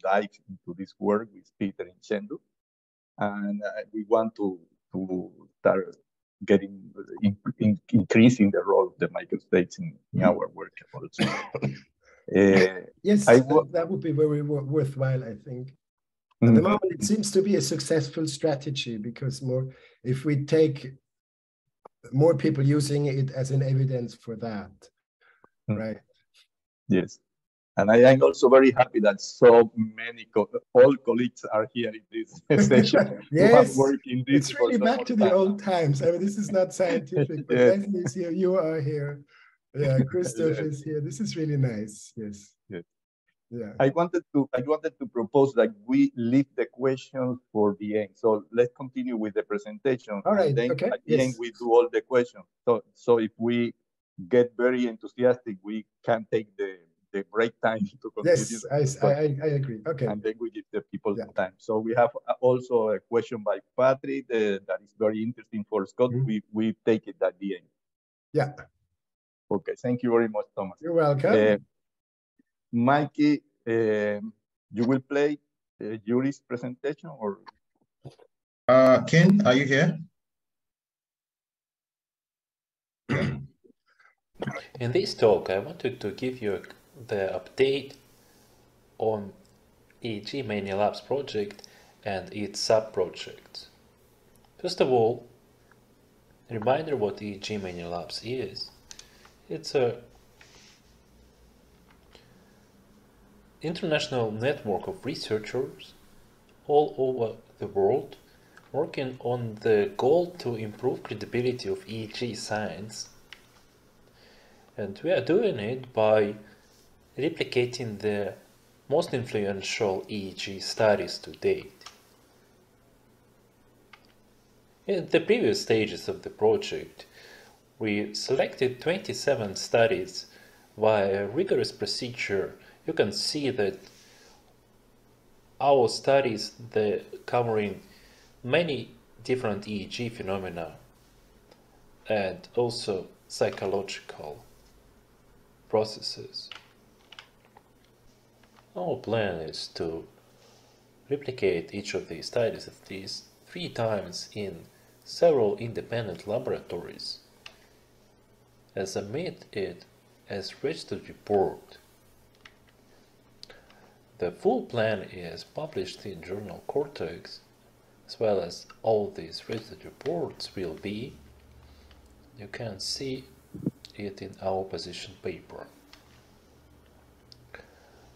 dive into this work with Peter in Chengdu, and we want to start getting increasing the role of the microstates in our work also. Yes, that would be very worthwhile, I think. At the moment, it seems to be a successful strategy because if we take more people using it as an evidence for that, right? Yes. And I am also very happy that so many all colleagues are here in this session. Yes, it's really back to the old times. I mean, this is not scientific, but Leslie is here, you are here. Yeah, Christoph is here. This is really nice. Yes. Yes. Yeah. I wanted to propose that we leave the questions for the end. So let's continue with the presentation. All right. And then okay. At the end, we do all the questions. So if we get very enthusiastic, we can take the break time to continue. Yes, I agree. Okay. And then we give the people time. So we have also a question by Patrick that is very interesting for Scott. We take it at the end. Yeah. Okay. Thank you very much, Thomas. You're welcome. Mikey, you will play Yuri's presentation, or? Ken, are you here? In this talk, I wanted to give you the update on EEG Mania Labs project and its sub-projects. First of all, a reminder what EEG Mania Labs is. It's a international network of researchers all over the world working on the goal to improve credibility of EEG science. And we are doing it by replicating the most influential EEG studies to date. In the previous stages of the project, we selected 27 studies via a rigorous procedure. You can see that our studies, they're covering many different EEG phenomena, and also psychological processes. Our plan is to replicate each of these studies at least 3 times in several independent laboratories and submit it as registered report. The full plan is published in journal Cortex, as well as all these registered reports will be. You can see it in our position paper.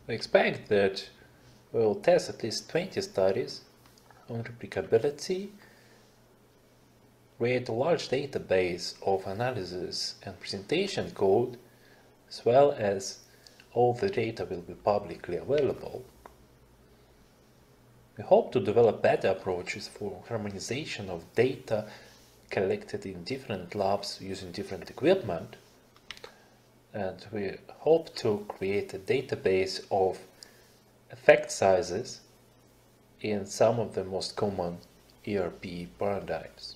We expect that we will test at least 20 studies on replicability, create a large database of analysis and presentation code, as well as all the data will be publicly available. We hope to develop better approaches for harmonization of data collected in different labs using different equipment, and we hope to create a database of effect sizes in some of the most common ERP paradigms.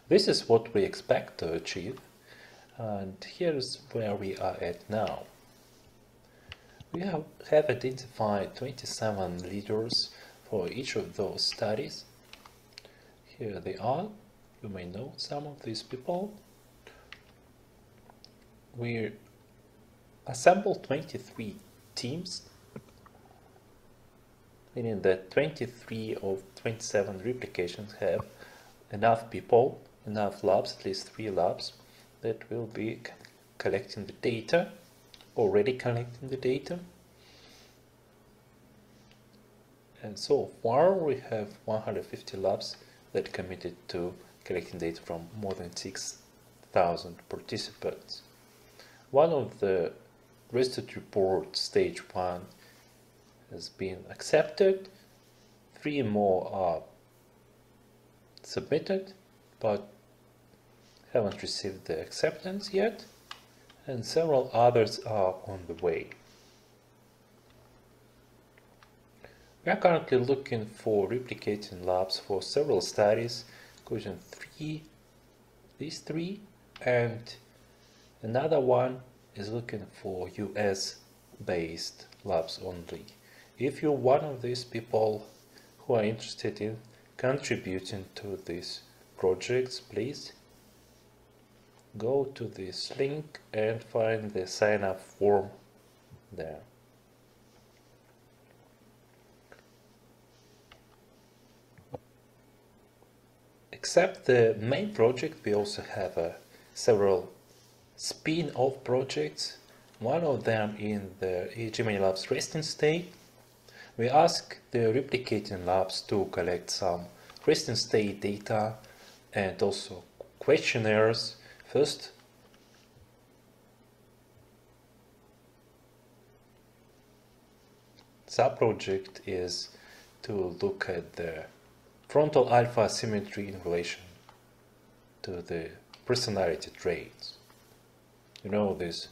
This is what we expect to achieve, and here's where we are at now. We have identified 27 leaders for each of those studies. Here they are. You may know some of these people. We assembled 23 teams, meaning that 23 of 27 replications have enough people, enough labs, at least 3 labs, that will be collecting the data, already collecting the data. And so far we have 150 labs that committed to collecting data from more than 6,000 participants. One of the registered report stage 1 has been accepted, 3 more are submitted but haven't received the acceptance yet, and several others are on the way. We are currently looking for replicating labs for several studies, including these 3, and another one is looking for US-based labs only. If you're one of these people who are interested in contributing to these projects, please go to this link and find the sign-up form there. Except the main project, we also have several spin-off projects. One of them in the EEG Many Labs resting state. We ask the replicating labs to collect some resting state data and also questionnaires. First, sub-project is to look at the frontal alpha symmetry in relation to the personality traits. You know, this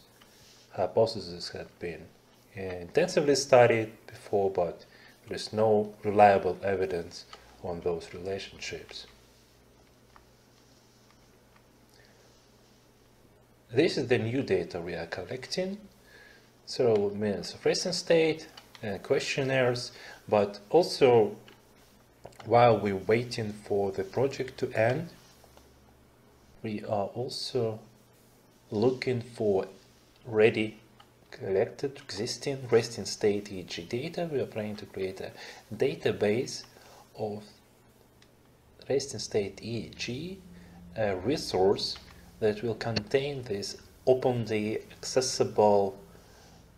hypothesis had been intensively studied before, but there is no reliable evidence on those relationships. This is the new data we are collecting. Several minutes of resting state and questionnaires, but also while we're waiting for the project to end, we are also looking for ready collected existing resting state EEG data. We are planning to create a database of resting state EEG, a resource that will contain this openly accessible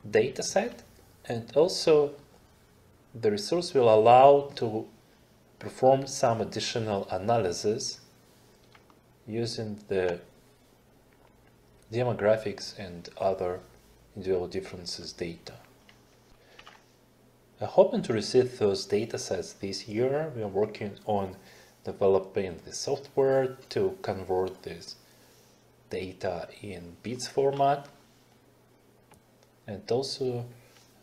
dataset, and also the resource will allow to perform some additional analysis using the demographics and other individual differences data. Hoping to receive those datasets this year, we are working on developing the software to convert this data in bits format, and also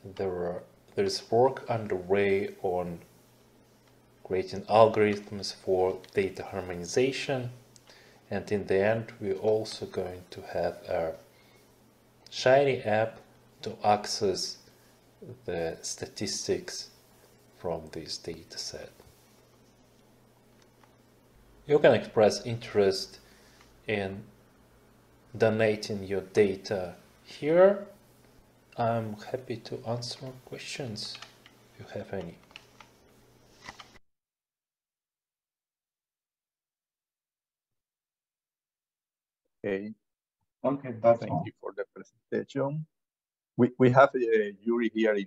there is work underway on creating algorithms for data harmonization And in the end, we're also going to have a Shiny app to access the statistics from this data set. You can express interest in donating your data here. I'm happy to answer questions if you have any. Okay. Okay. Thank you for the presentation. We have a Yuri here in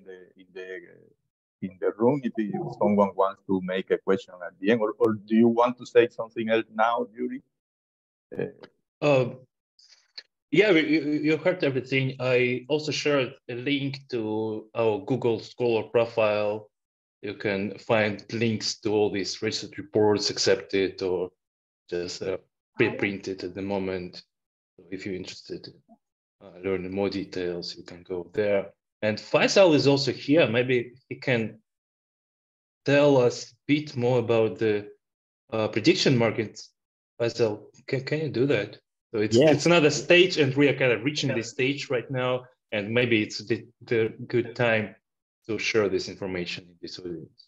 the room. If someone wants to make a question at the end, or do you want to say something else now, Yuri? Yeah, you heard everything. I also shared a link to our Google Scholar profile. You can find links to all these research reports accepted or just pre-printed at the moment. So if you're interested in learning more details, you can go there. And Faisal is also here. Maybe he can tell us a bit more about the prediction markets. Faisal, can you do that? So it's another stage, and we are kind of reaching this stage right now, and maybe it's the good time to share this information in this audience.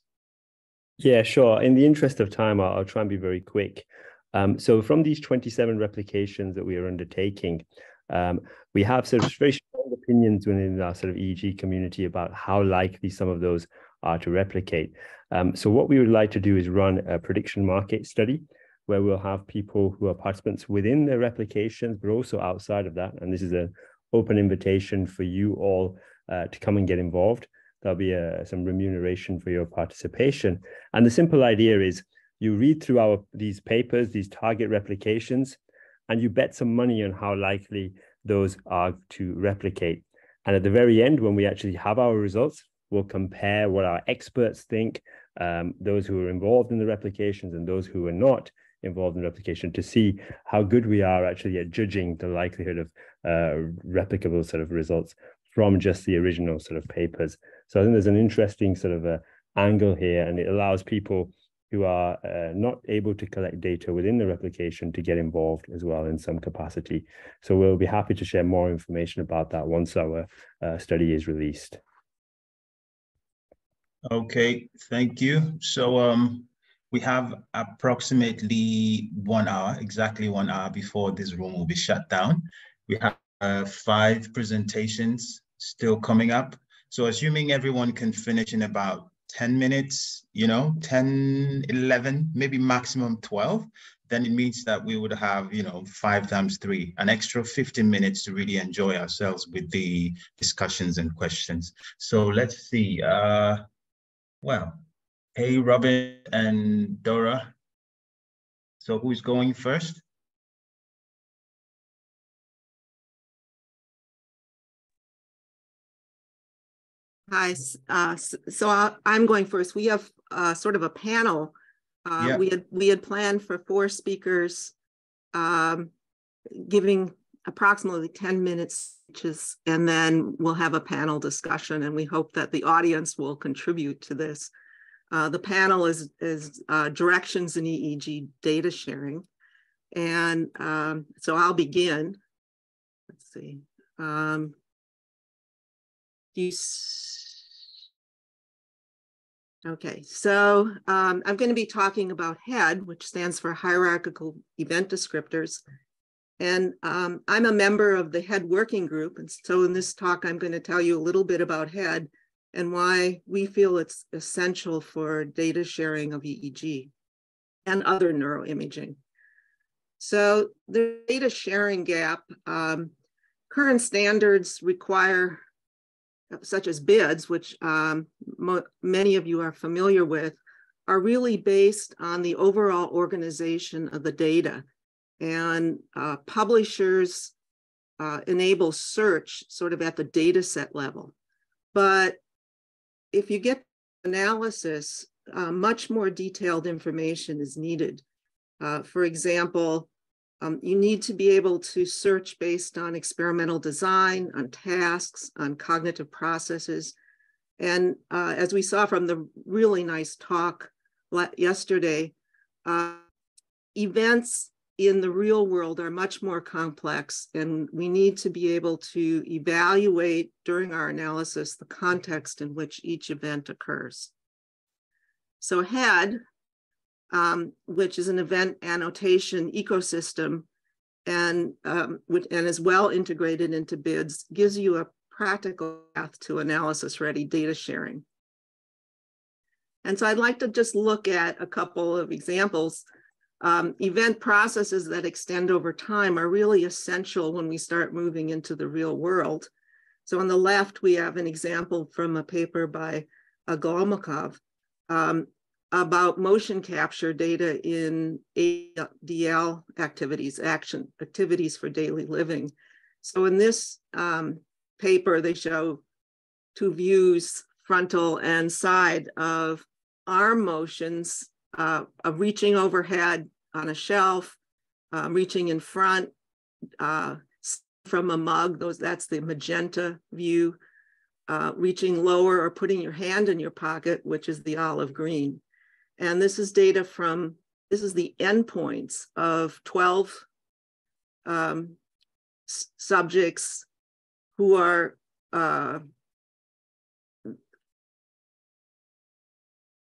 Yeah, sure. In the interest of time, I'll try and be very quick. So from these 27 replications that we are undertaking, we have sort of very strong opinions within our sort of EEG community about how likely some of those are to replicate. So what we would like to do is run a prediction market study where we'll have people who are participants within their replications, but also outside of that. And this is an open invitation for you all to come and get involved. There'll be some remuneration for your participation. And the simple idea is you read through these papers, these target replications, and you bet some money on how likely those are to replicate. And at the very end, when we actually have our results, we'll compare what our experts think, those who are involved in the replications and those who are not involved in replication, to see how good we are actually at judging the likelihood of replicable sort of results from just the original sort of papers. So I think there's an interesting sort of angle here, and it allows people who are not able to collect data within the replication to get involved as well in some capacity. So we'll be happy to share more information about that once our study is released. Okay, thank you. So we have approximately 1 hour, exactly 1 hour before this room will be shut down. We have 5 presentations still coming up. So assuming everyone can finish in about 10 minutes, 10, 11, maybe maximum 12, then it means that we would have, 5 times 3, an extra 15 minutes to really enjoy ourselves with the discussions and questions. So let's see. Well, hey, Robin and Dora. So who's going first? Hi, so I'm going first. We have sort of a panel. Yeah. We had planned for 4 speakers, giving approximately 10 minutes each, and then we'll have a panel discussion, and we hope that the audience will contribute to this. The panel is directions in EEG data sharing, and so I'll begin. Let's see. Okay, so I'm going to be talking about HEAD, which stands for Hierarchical Event Descriptors. And I'm a member of the HEAD working group. And so in this talk, I'm going to tell you a little bit about HEAD and why we feel it's essential for data sharing of EEG and other neuroimaging. So the data sharing gap, current standards require, such as BIDs, which many of you are familiar with, are really based on the overall organization of the data. And publishers enable search sort of at the data set level. But if you get analysis, much more detailed information is needed. For example, you need to be able to search based on experimental design, on tasks, on cognitive processes. And as we saw from the really nice talk yesterday, events in the real world are much more complex, and we need to be able to evaluate during our analysis the context in which each event occurs. So HEAD, which is an event annotation ecosystem and is well integrated into BIDS, gives you a practical path to analysis-ready data sharing. And so I'd like to just look at a couple of examples. Event processes that extend over time are really essential when we start moving into the real world. So on the left, we have an example from a paper by Golmakov about motion capture data in ADL activities, activities for daily living. So in this paper, they show two views, frontal and side, of arm motions of reaching overhead on a shelf, reaching in front from a mug, that's the magenta view, reaching lower or putting your hand in your pocket, which is the olive green. And this is data from, this is the endpoints of 12 subjects who are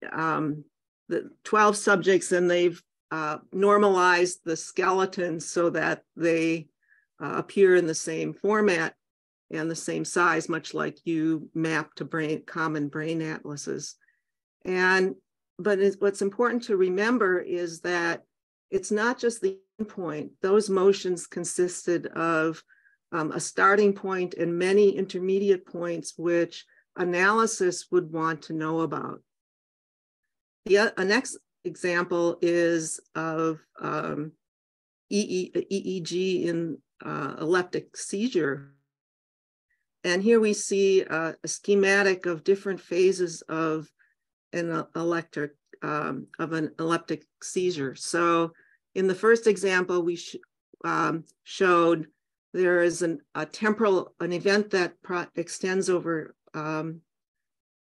the 12 subjects, and they've normalized the skeletons so that they appear in the same format and the same size, much like you map to common brain atlases. But what's important to remember is that it's not just the endpoint. Those motions consisted of a starting point and many intermediate points which analysis would want to know about. The next example is of EEG in epileptic seizure. And here we see a schematic of different phases of an epileptic seizure. So in the first example, we showed there is an event that extends over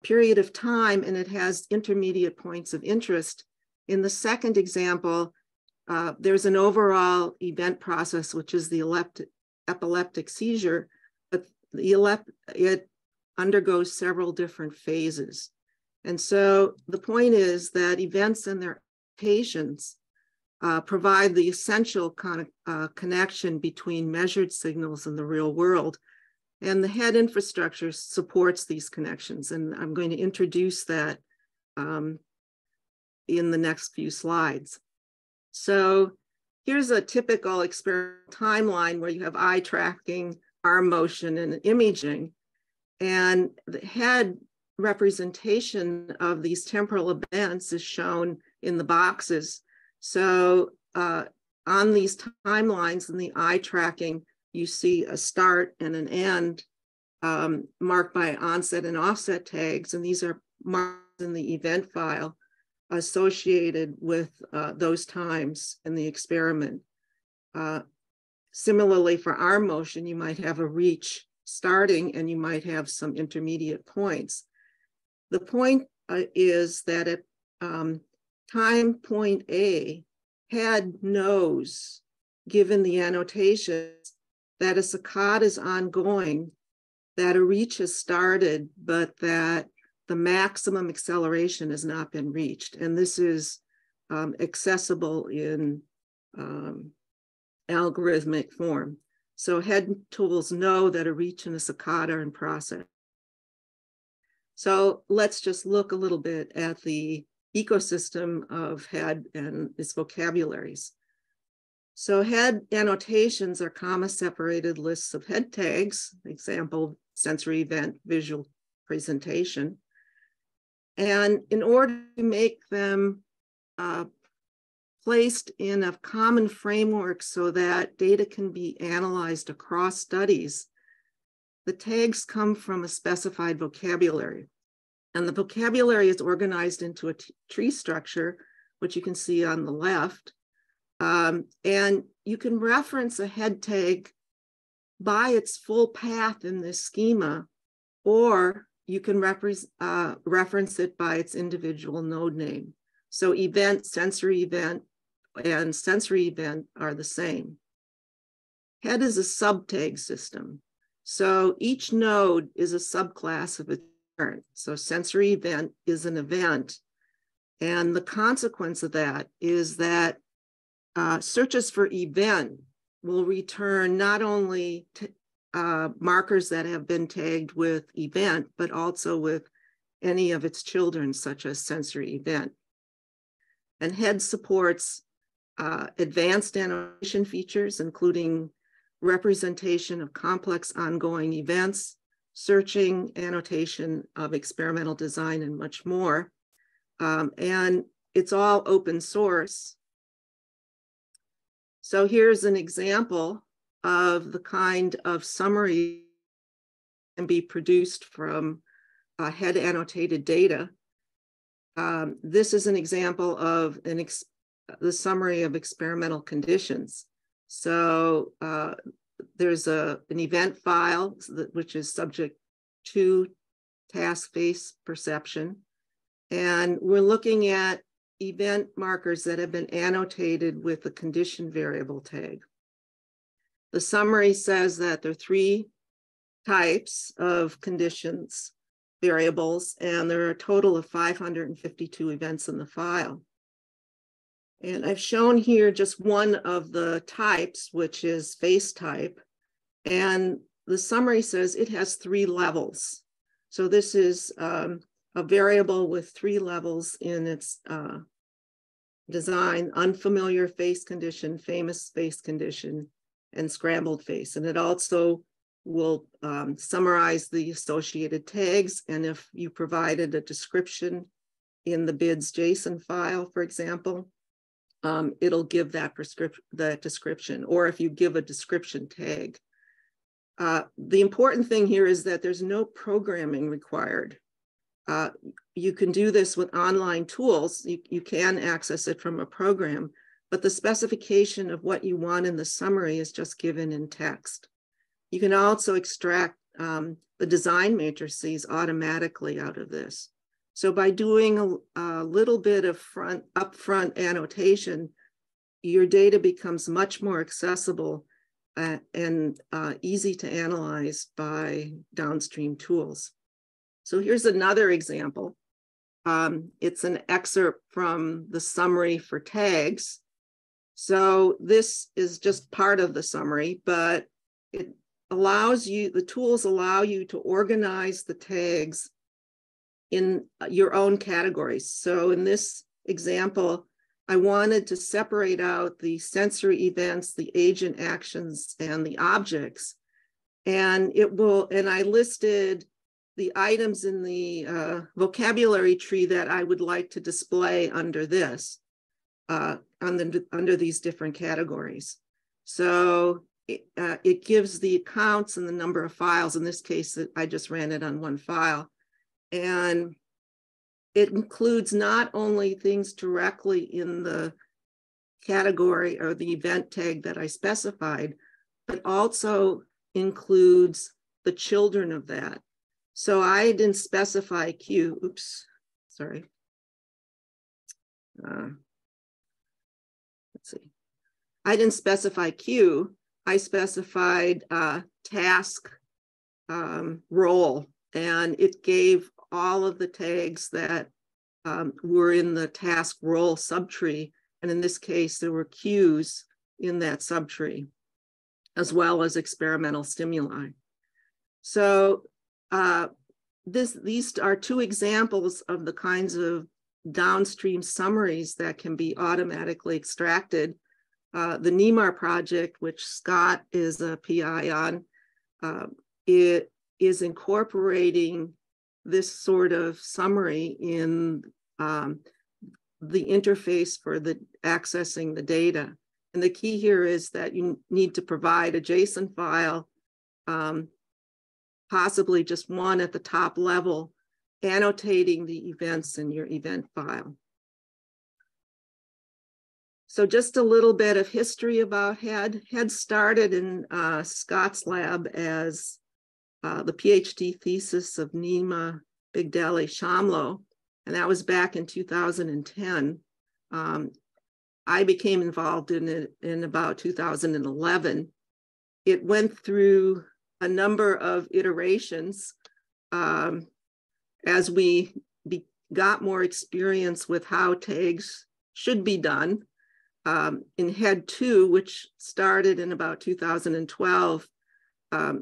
period of time, and it has intermediate points of interest. In the second example, there's an overall event process, which is the epileptic seizure, but it undergoes several different phases. And so the point is that events and their applications provide the essential connection between measured signals and the real world. And the HEAD infrastructure supports these connections. And I'm going to introduce that in the next few slides. So here's a typical experimental timeline where you have eye tracking, arm motion, and imaging. And the HEAD representation of these temporal events is shown in the boxes. So on these timelines in the eye tracking, you see a start and an end marked by onset and offset tags. And these are marked in the event file associated with those times in the experiment. Similarly, for arm motion, you might have a reach starting and you might have some intermediate points. The point is that at time point A, HEAD knows, given the annotations, that a saccade is ongoing, that a reach has started, but that the maximum acceleration has not been reached. And this is accessible in algorithmic form. So HEAD tools know that a reach and a saccade are in process. So let's just look a little bit at the ecosystem of HEAD and its vocabularies. So HEAD annotations are comma-separated lists of HEAD tags, example, sensory event, visual presentation. And in order to make them placed in a common framework so that data can be analyzed across studies, the tags come from a specified vocabulary. And the vocabulary is organized into a tree structure, which you can see on the left. And you can reference a HEAD tag by its full path in this schema, or you can reference it by its individual node name. So event, sensory event, and sensory event are the same. Head is a sub-tag system. So each node is a subclass of its parent. So sensory event is an event. And the consequence of that is that searches for event will return not only markers that have been tagged with event, but also with any of its children, such as sensory event. And Head supports advanced annotation features, including representation of complex ongoing events, searching, annotation of experimental design, and much more. And it's all open source. So here's an example of the kind of summary that can be produced from Head annotated data. This is an example of the summary of experimental conditions. So there's an event file which is subject to task face perception. And we're looking at event markers that have been annotated with the condition variable tag. The summary says that there are 3 types of conditions variables, and there are a total of 552 events in the file. And I've shown here just one of the types, which is face type. And the summary says it has 3 levels. So this is a variable with 3 levels in its design: unfamiliar face condition, famous face condition, and scrambled face. And it also will summarize the associated tags. And if you provided a description in the BIDS JSON file, for example, it'll give that description, or if you give a description tag. The important thing here is that there's no programming required. You can do this with online tools. You can access it from a program, but the specification of what you want in the summary is just given in text. You can also extract the design matrices automatically out of this. So by doing a little bit of upfront annotation, your data becomes much more accessible and easy to analyze by downstream tools. So here's another example. It's an excerpt from the summary for tags. So this is just part of the summary, but it allows you, the tools allow you to organize the tags in your own categories. So in this example, I wanted to separate out the sensory events, the agent actions, and the objects. And I listed the items in the vocabulary tree that I would like to display under this, under these different categories. So it gives the accounts and the number of files. In this case, I just ran it on one file. And it includes not only things directly in the category or the event tag that I specified, but also includes the children of that. So I didn't specify Q, oops, sorry. Let's see. I didn't specify Q, I specified task role, and it gave all of the tags that were in the task role subtree. And in this case, there were Qs in that subtree, as well as experimental stimuli. So these are 2 examples of the kinds of downstream summaries that can be automatically extracted. The NEMAR project, which Scott is a PI on, it is incorporating this sort of summary in the interface for accessing the data. And the key here is that you need to provide a JSON file, possibly just one at the top level, annotating the events in your event file. So just a little bit of history about Head. Head started in Scott's lab as the PhD thesis of Nima Bigdeli Shamlo, and that was back in 2010. I became involved in it in about 2011. It went through a number of iterations as we got more experience with how tags should be done. In HEAD 2, which started in about 2012,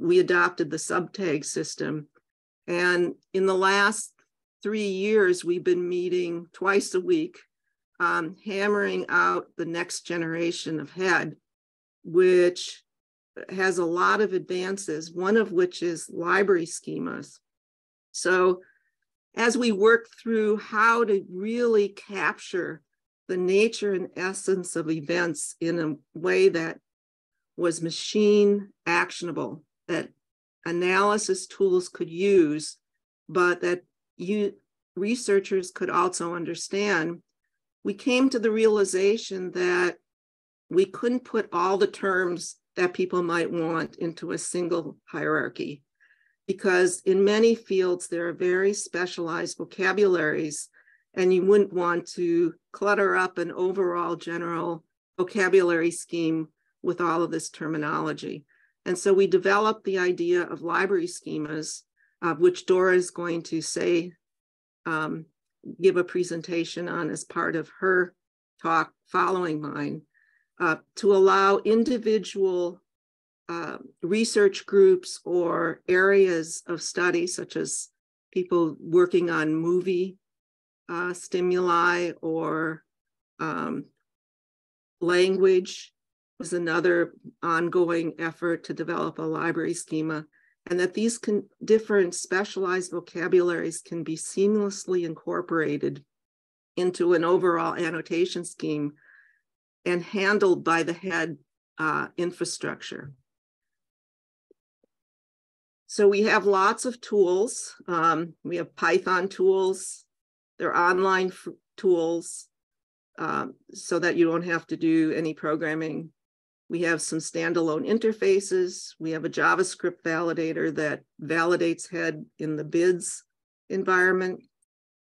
we adopted the sub-tag system. And in the last 3 years, we've been meeting twice a week, hammering out the next generation of HEAD, which has a lot of advances, one of which is library schemas. So as we work through how to really capture the nature and essence of events in a way that was machine actionable, that analysis tools could use, but that researchers could also understand, we came to the realization that we couldn't put all the terms that people might want into a single hierarchy, because in many fields, there are very specialized vocabularies, and you wouldn't want to clutter up an overall general vocabulary scheme with all of this terminology. And so we developed the idea of library schemas, which Dora is going to say, give a presentation on as part of her talk following mine, to allow individual research groups or areas of study, such as people working on movie stimuli or language, was another ongoing effort to develop a library schema, and that these different specialized vocabularies can be seamlessly incorporated into an overall annotation scheme and handled by the HEAD infrastructure. So we have lots of tools. We have Python tools. They're online tools so that you don't have to do any programming. We have some standalone interfaces. We have a JavaScript validator that validates HEAD in the BIDS environment.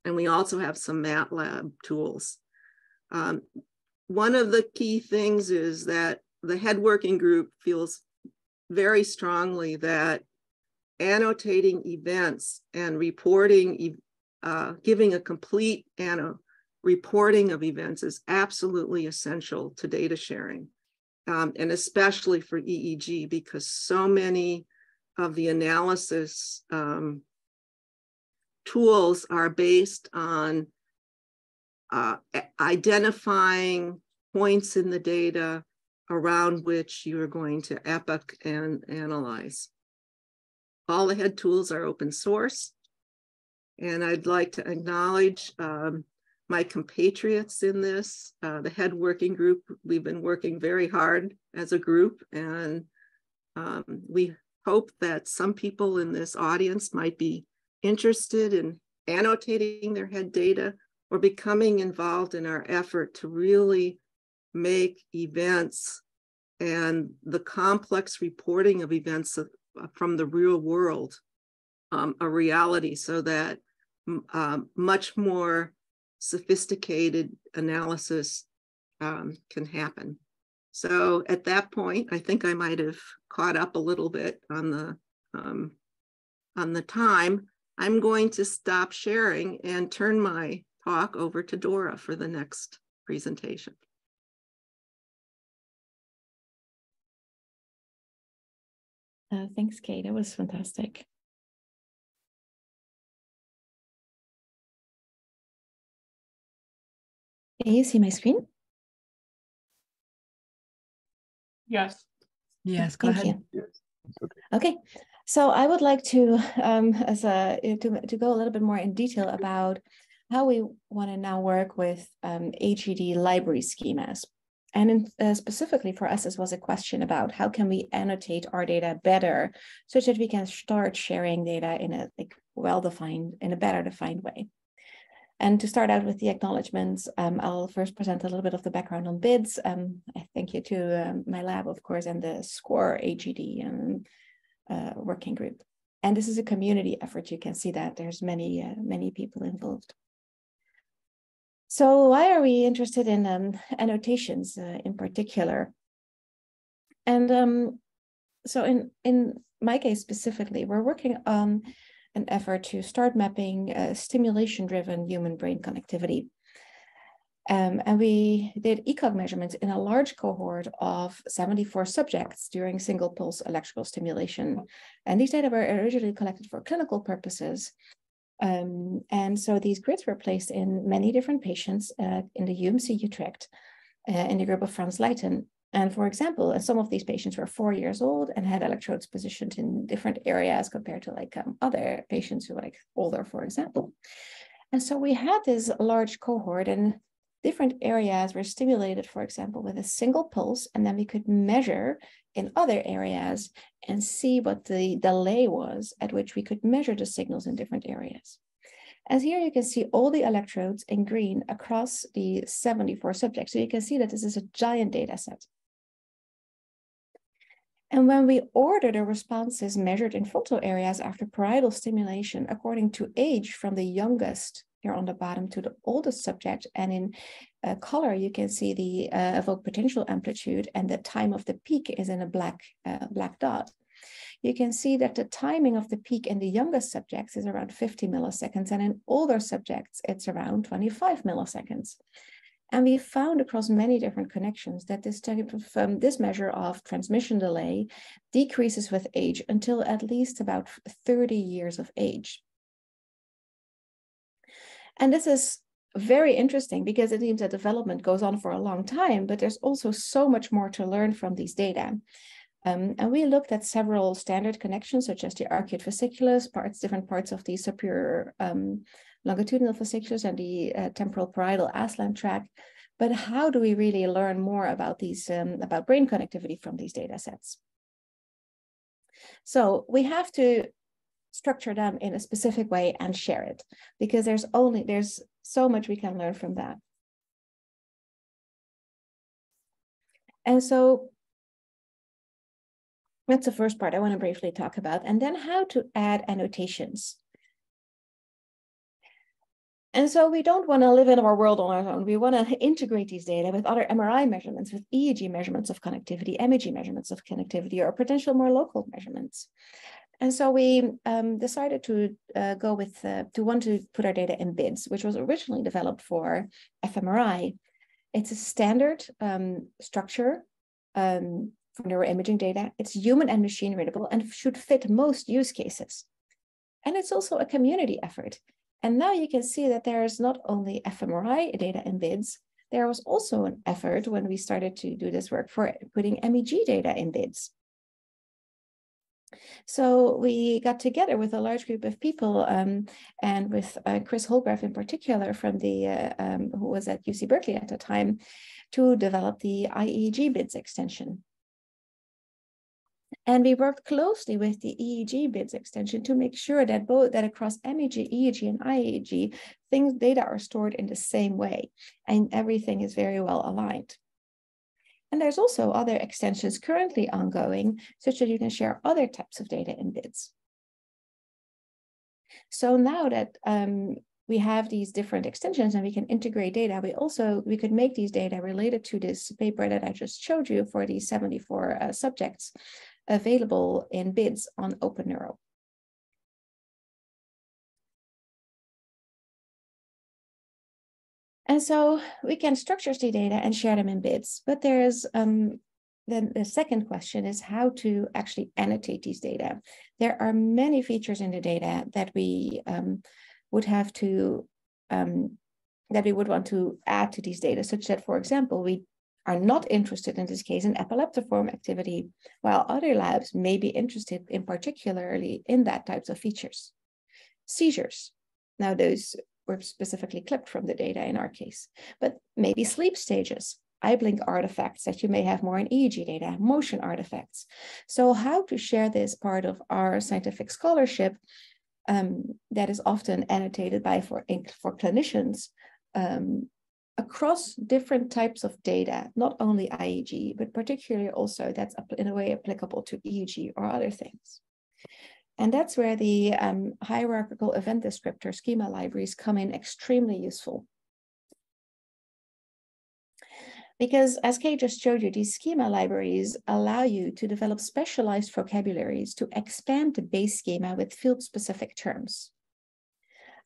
And we also have some MATLAB tools. One of the key things is that the HEAD working group feels very strongly that annotating events and reporting, giving a complete reporting of events is absolutely essential to data sharing. And especially for EEG, because so many of the analysis tools are based on identifying points in the data around which you are going to epoch and analyze. All the HEAD tools are open source, and I'd like to acknowledge my compatriots in this, the HEAD working group. We've been working very hard as a group, and we hope that some people in this audience might be interested in annotating their HEAD data or becoming involved in our effort to really make events and the complex reporting of events from the real world a reality, so that much more sophisticated analysis can happen. So at that point, I think I might have caught up a little bit on the time. I'm going to stop sharing and turn my talk over to Dora for the next presentation. Thanks, Kate. It was fantastic. Can you see my screen? Yes. Yes, go ahead. Yes. Okay, so I would like to to go a little bit more in detail about how we want to now work with HED library schemas. And specifically for us, this was a question about how can we annotate our data better so that we can start sharing data in a well-defined, in a better defined way. And to start out with the acknowledgements, I'll first present a little bit of the background on BIDS. I thank you to my lab, of course, and the SCORE HED working group. And this is a community effort. You can see that there's many people involved. So why are we interested in annotations in particular? And so in my case specifically, we're working on an effort to start mapping stimulation-driven human-brain connectivity. And we did ECOG measurements in a large cohort of 74 subjects during single pulse electrical stimulation. And these data were originally collected for clinical purposes. And so these grids were placed in many different patients in the UMC Utrecht in the group of Frans Leijten. And for example, some of these patients were 4 years old and had electrodes positioned in different areas compared to like other patients who were like older, for example. And so we had this large cohort and different areas were stimulated, for example, with a single pulse, and then we could measure in other areas and see what the delay was at which we could measure the signals in different areas. As here you can see all the electrodes in green across the 74 subjects. So you can see that this is a giant data set. And when we order the responses measured in frontal areas after parietal stimulation according to age from the youngest here on the bottom to the oldest subject, and in color you can see the evoked potential amplitude, and the time of the peak is in a black dot. You can see that the timing of the peak in the youngest subjects is around 50 milliseconds, and in older subjects it's around 25 milliseconds. And we found across many different connections that this type of this measure of transmission delay decreases with age until at least about 30 years of age. And this is very interesting because it means that development goes on for a long time, but there's also so much more to learn from these data. And we looked at several standard connections, such as the arcuate fasciculus, different parts of the superior longitudinal fasciculus and the temporal parietal Aslan tract. But how do we really learn more about these, about brain connectivity from these data sets? So we have to structure them in a specific way and share it, because there's so much we can learn from that. And so that's the first part I want to briefly talk about, and then how to add annotations. And so we don't want to live in our world on our own. We want to integrate these data with other MRI measurements, with EEG measurements of connectivity, MEG measurements of connectivity, or potential more local measurements. And so we decided to go with, to want to put our data in BIDS, which was originally developed for fMRI. It's a standard structure for neuroimaging data. It's human and machine readable and should fit most use cases. And it's also a community effort. And now you can see that there is not only fMRI data in BIDS, there was also an effort when we started to do this work for putting MEG data in BIDS. So we got together with a large group of people and with Chris Holgraf in particular from the, who was at UC Berkeley at the time, to develop the IEEG BIDS extension. And we worked closely with the EEG BIDS extension to make sure that that across MEG, EEG, and IEG, data are stored in the same way, and everything is very well aligned. And there's also other extensions currently ongoing, such that you can share other types of data in BIDS. So now that we have these different extensions and we can integrate data, we could make these data related to this paper that I just showed you for these 74 subjects available in BIDS on OpenNeuro. And so we can structure the data and share them in BIDS, but there's then the second question is how to actually annotate these data. There are many features in the data that we would have to, that we would want to add to these data, such that, for example, we are not interested in this case in epileptiform activity, while other labs may be interested in particularly in that types of features. Seizures, now those were specifically clipped from the data in our case, but maybe sleep stages, eye blink artifacts that you may have more in EEG data, motion artifacts. So how to share this part of our scientific scholarship that is often annotated for clinicians across different types of data, not only IEG, but particularly also that's in a way applicable to EEG or other things. And that's where the hierarchical event descriptor schema libraries come in extremely useful. Because as Kay just showed you, these schema libraries allow you to develop specialized vocabularies to expand the base schema with field-specific terms.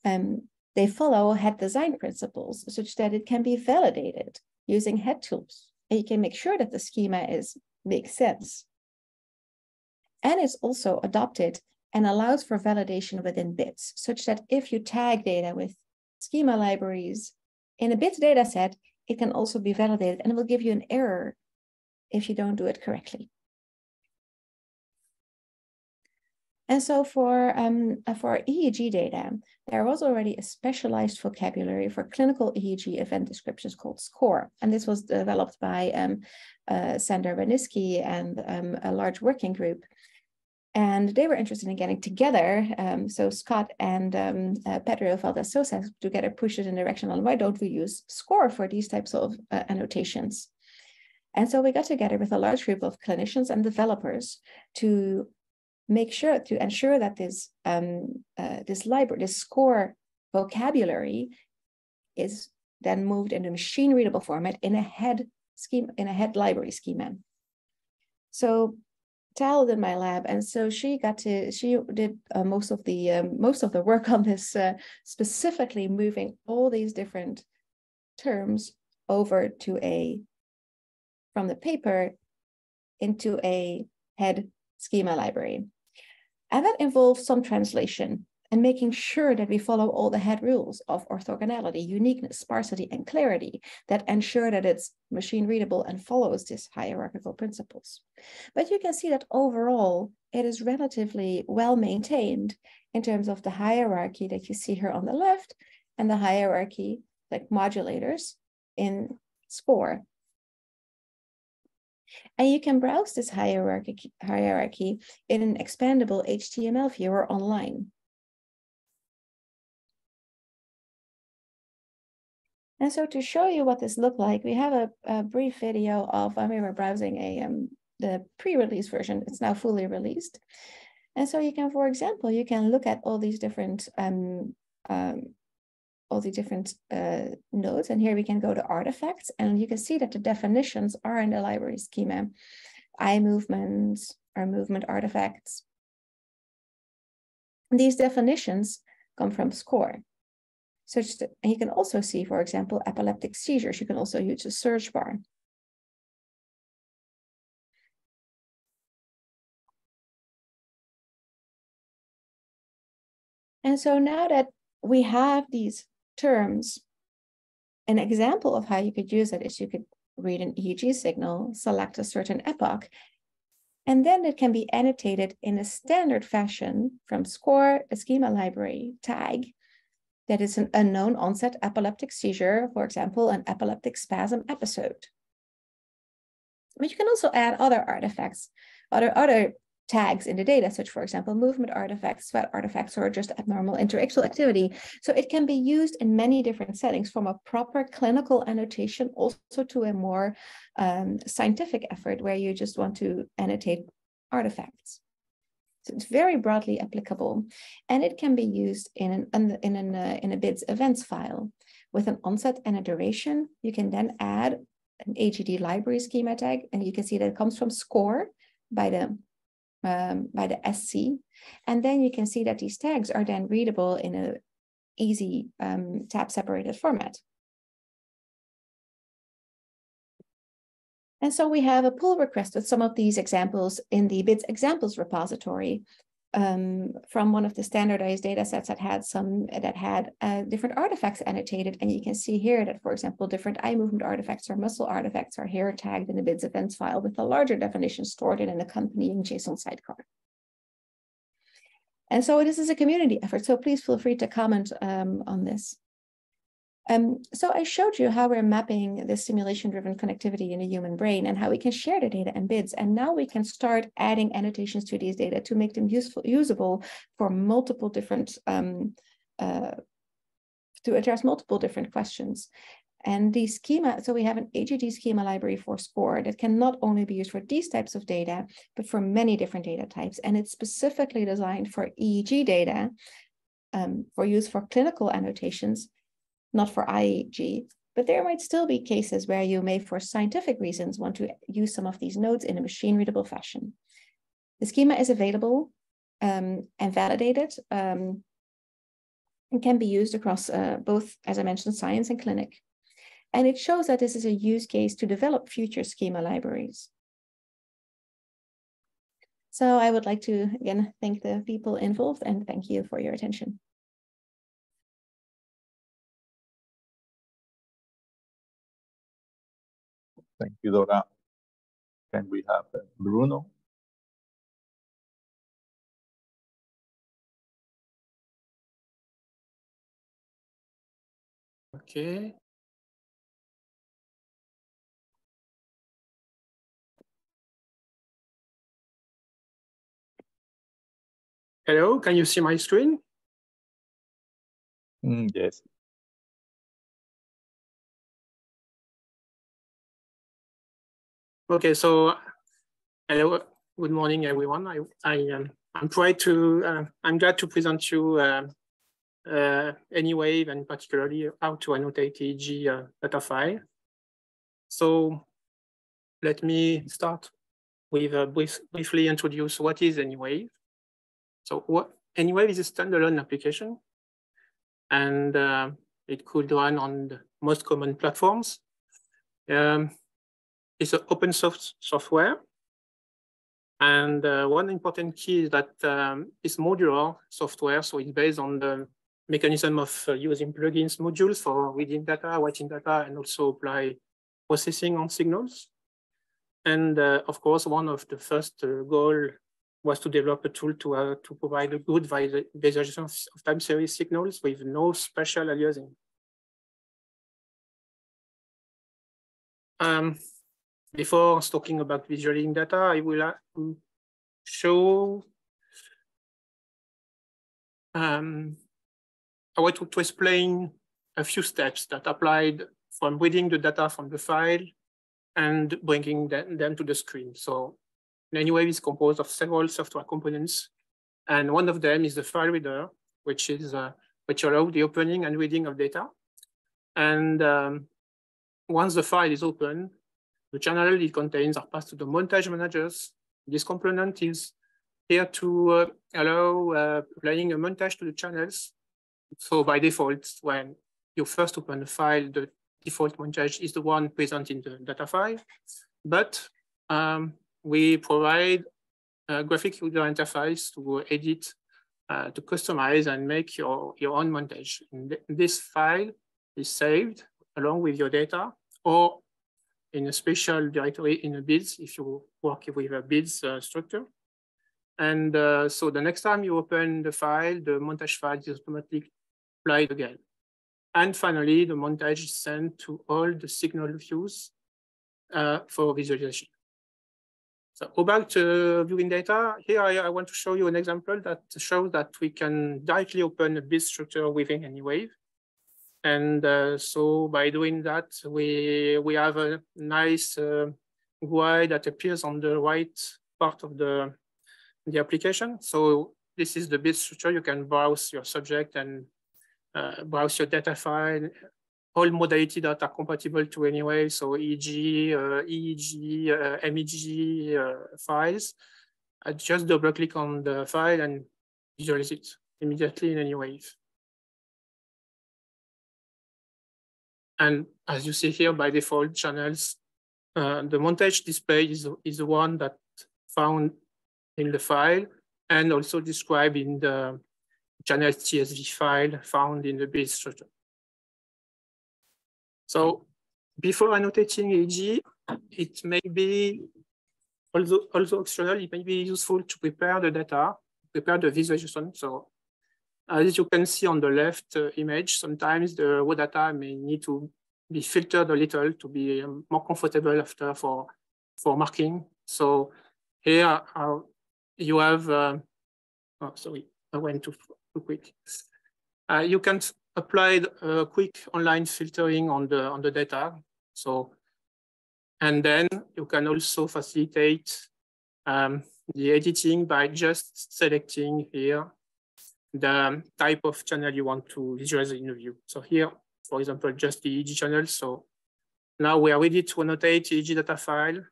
They follow head design principles such that it can be validated using head tools. And you can make sure that the schema makes sense. And it's also adopted and allows for validation within bits, such that if you tag data with schema libraries in a bits data set, it can also be validated and it will give you an error if you don't do it correctly. And so for EEG data, there was already a specialized vocabulary for clinical EEG event descriptions called SCORE. And this was developed by Sander Waniski and a large working group. And they were interested in getting together. So Scott and Pedro Valdez-Sosa together pushed it in the direction on why don't we use SCORE for these types of annotations. And so we got together with a large group of clinicians and developers to ensure that this SCORE vocabulary is then moved into machine readable format in a head library schema. So Tal did my lab, and so she did most of the work on this, specifically moving all these different terms over to from the paper into a head schema library. And that involves some translation and making sure that we follow all the head rules of orthogonality, uniqueness, sparsity, and clarity that ensure that it's machine readable and follows these hierarchical principles. But you can see that overall, it is relatively well maintained in terms of the hierarchy that you see here on the left and the hierarchy, like modulators in SCORE. And you can browse this hierarchy in an expandable HTML viewer online. And so to show you what this looked like, we have a brief video of when we were browsing the pre-release version. It's now fully released. And so you can, for example, you can look at all these different nodes. And here we can go to artifacts, and you can see that the definitions are in the library schema. Eye movements are movement artifacts. And these definitions come from SCORE. And you can also see, for example, epileptic seizures. You can also use a search bar. And so now that we have these terms, an example of how you could use it is you could read an EEG signal, select a certain epoch, and then it can be annotated in a standard fashion from SCORE, a schema library tag that is an unknown onset epileptic seizure, for example, an epileptic spasm episode. But you can also add other artifacts, other tags in the data, such, for example, movement artifacts, sweat artifacts, or just abnormal interictal activity. So it can be used in many different settings, from a proper clinical annotation also to a more scientific effort where you just want to annotate artifacts. So it's very broadly applicable, and it can be used in a BIDS events file with an onset and a duration. You can then add an AGD library schema tag, and you can see that it comes from SCORE by the SC, and then you can see that these tags are then readable in an easy tab separated format. And so we have a pull request with some of these examples in the BIDS examples repository from one of the standardized data sets that had different artifacts annotated. And you can see here that, for example, different eye movement artifacts or muscle artifacts are here tagged in the BIDS events file with a larger definition stored in an accompanying JSON sidecar. And so this is a community effort, so please feel free to comment on this. So I showed you how we're mapping this simulation-driven connectivity in the human brain and how we can share the data in BIDS. And now we can start adding annotations to these data to make them usable for multiple different, to address multiple different questions. And the schema, so we have an AGD schema library for SCORE that can not only be used for these types of data, but for many different data types. And it's specifically designed for EEG data for use for clinical annotations, not for IEG, But there might still be cases where you may, for scientific reasons, want to use some of these nodes in a machine-readable fashion. The schema is available and validated and can be used across both, as I mentioned, science and clinic. And it shows that this is a use case to develop future schema libraries. So I would like to, again, thank the people involved and thank you for your attention. Thank you, Dora. Can we have Bruno? Okay. Hello, can you see my screen? Yes. Okay, so hello, good morning, everyone. I'm glad to present you Anywave and particularly how to annotate EEG data file. So let me start with briefly introduce what is Anywave. So Anywave is a standalone application, and it could run on the most common platforms. It's an open source software. And one important key is that it's modular software. So it's based on the mechanism of using plugins modules for reading data, writing data, and also apply processing on signals. And of course, one of the first goal was to develop a tool to provide a good visualization of time series signals with no special aliasing. Before talking about visualizing data, I will show I want to explain a few steps that applied from reading the data from the file and bringing them to the screen. So Anywave is composed of several software components, and one of them is the file reader, which allows the opening and reading of data. And once the file is open, the channel it contains are passed to the montage managers. This component is here to allow applying a montage to the channels. So by default, when you first open the file, the default montage is the one present in the data file. But we provide a graphic user interface to edit, to customize and make your own montage. And this file is saved along with your data or in a special directory in a BIDS if you work with a BIDS structure. And so the next time you open the file, the montage file is automatically applied again. And finally, the montage is sent to all the signal views for visualization. So about viewing data, here I want to show you an example that shows that we can directly open a BIDS structure within Anywave. And so by doing that, we have a nice GUI that appears on the right part of the application. So this is the BIDS structure. You can browse your subject and browse your data file. All modality that are compatible to Anywave, so EEG, MEG files. I just double click on the file and visualize it immediately in Anywave. And as you see here, by default channels, the montage display is the one that found in the file and also described in the channel CSV file found in the BIDS structure. So before annotating EEG, it may be, also optional, it may be useful to prepare the data, prepare the visualization. So as you can see on the left image, sometimes the raw data may need to be filtered a little to be more comfortable after for marking. So here you have, oh, sorry, I went too quick. You can apply a quick online filtering on the data. So, and then you can also facilitate the editing by just selecting here the type of channel you want to visualize in the view. So here for example, just the EEG channel. So now we are ready to annotate EEG data file.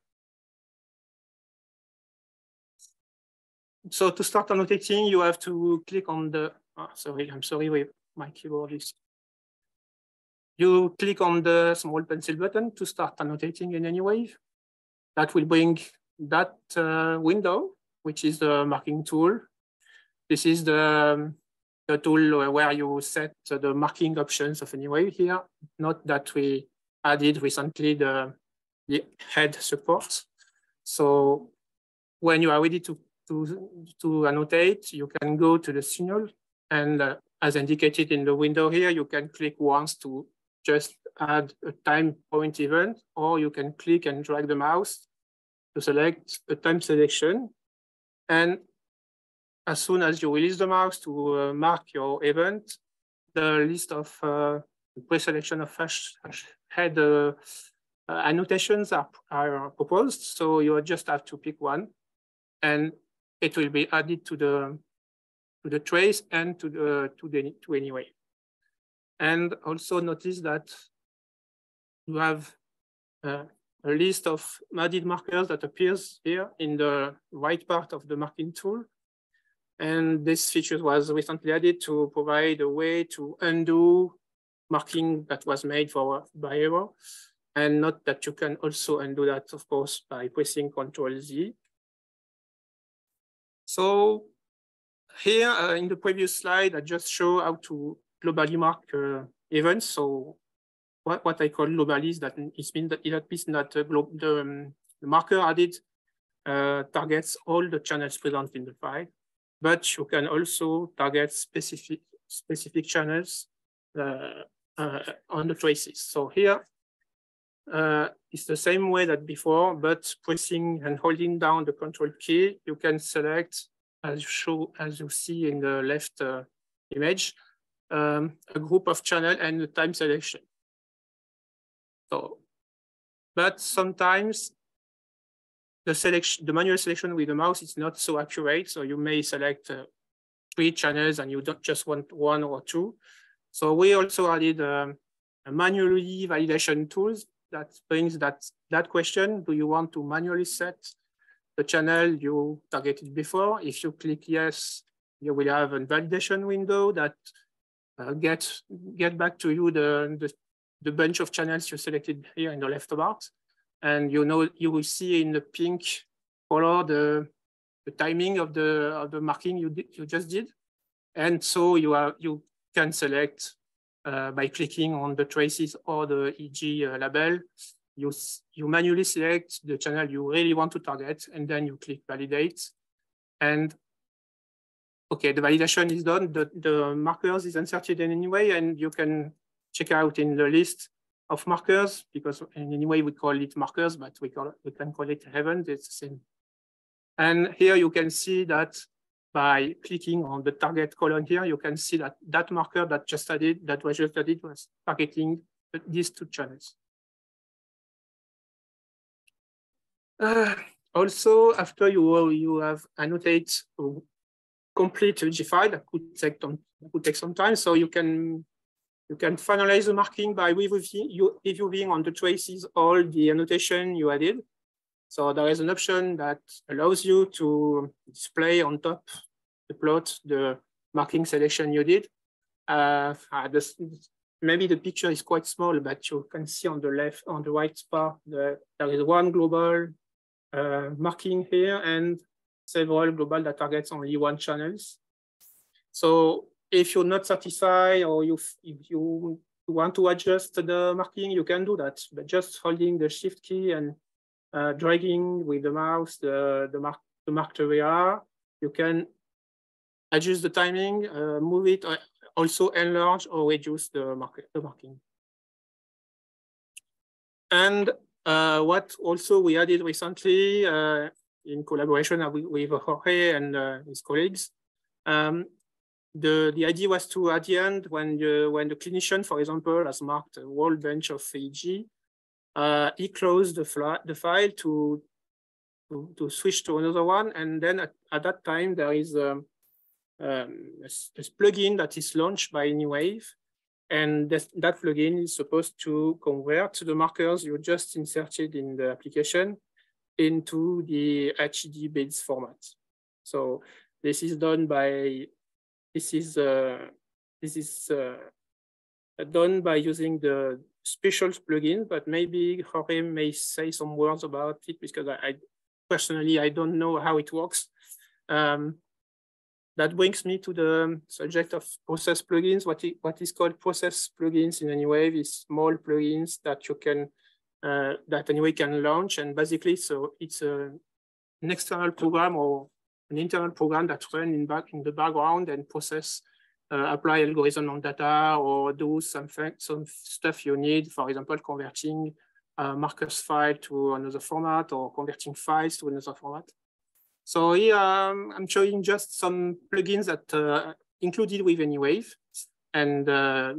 So to start annotating, you have to click on the, I'm sorry, with my keyboard is. You click on the small pencil button to start annotating in any wave. That will bring that window, which is the marking tool. This is the tool where you set the marking options of any wave here. Note that we added recently the head support. So when you are ready to annotate, you can go to the signal, and as indicated in the window here, you can click once to just add a time point event, or you can click and drag the mouse to select a time selection. And as soon as you release the mouse to mark your event, the list of pre-selection of head annotations are proposed. So you just have to pick one, and it will be added to the trace and to any wave. And also notice that you have a list of added markers that appears here in the right part of the marking tool. And this feature was recently added to provide a way to undo marking that was made by error. And note that you can also undo that, of course, by pressing Ctrl-Z. So here in the previous slide, I just show how to globally mark events. So what I call globally is that it means that the marker added targets all the channels present in the file, but you can also target specific channels on the traces. So here it's the same way that before, but pressing and holding down the Control key, you can select, as you see in the left image, a group of channel and the time selection. So, but sometimes the manual selection with the mouse is not so accurate. So you may select 3 channels and you don't just want 1 or 2. So we also added a manually validation tools that brings that question: do you want to manually set the channel you targeted before? If you click yes, you will have a validation window that get back to you the bunch of channels you selected here in the left box. And you will see in the pink color the timing of the marking you just did. And so you can select by clicking on the traces or the EEG label. You manually select the channel you really want to target, and then you click validate. And okay, the validation is done. The markers is inserted in any way, and you can check out in the list of markers, because in any way we call it markers, but we can call it event. It's the same. And here you can see that by clicking on the target column here, you can see that marker that was just added was targeting these 2 channels. Also, after you have annotated a complete EEG file, that could take some time. So you can finalize the marking by reviewing on the traces all the annotation you added. So there is an option that allows you to display on top the plot the marking selection you did. Maybe the picture is quite small, but you can see on the right part, there is one global marking here and several global that targets only 1 channels. So if you're not satisfied, or if you want to adjust the marking, you can do that. But just holding the Shift key and dragging with the mouse the marked area, you can adjust the timing, move it, also enlarge or reduce the marking. And what also we added recently in collaboration with Jorge and his colleagues, the idea was to, at the end, when the clinician, for example, has marked a whole bunch of EEG, he closed the file to switch to another one. And then at that time, there is a plugin that is launched by Anywave And that plugin is supposed to convert the markers you just inserted in the application into the HED bits format. So this is done by done by using the special plugin, but maybe Jorge may say some words about it because I personally I don't know how it works. That brings me to the subject of process plugins. What is called process plugins in Anywave is small plugins that you can that Anywave can launch, and basically, so it's an external program or an internal program that runs in the background and process, apply algorithm on data or do some stuff you need. For example, converting markers file to another format or converting files to another format. So here I'm showing just some plugins that included with Anywave and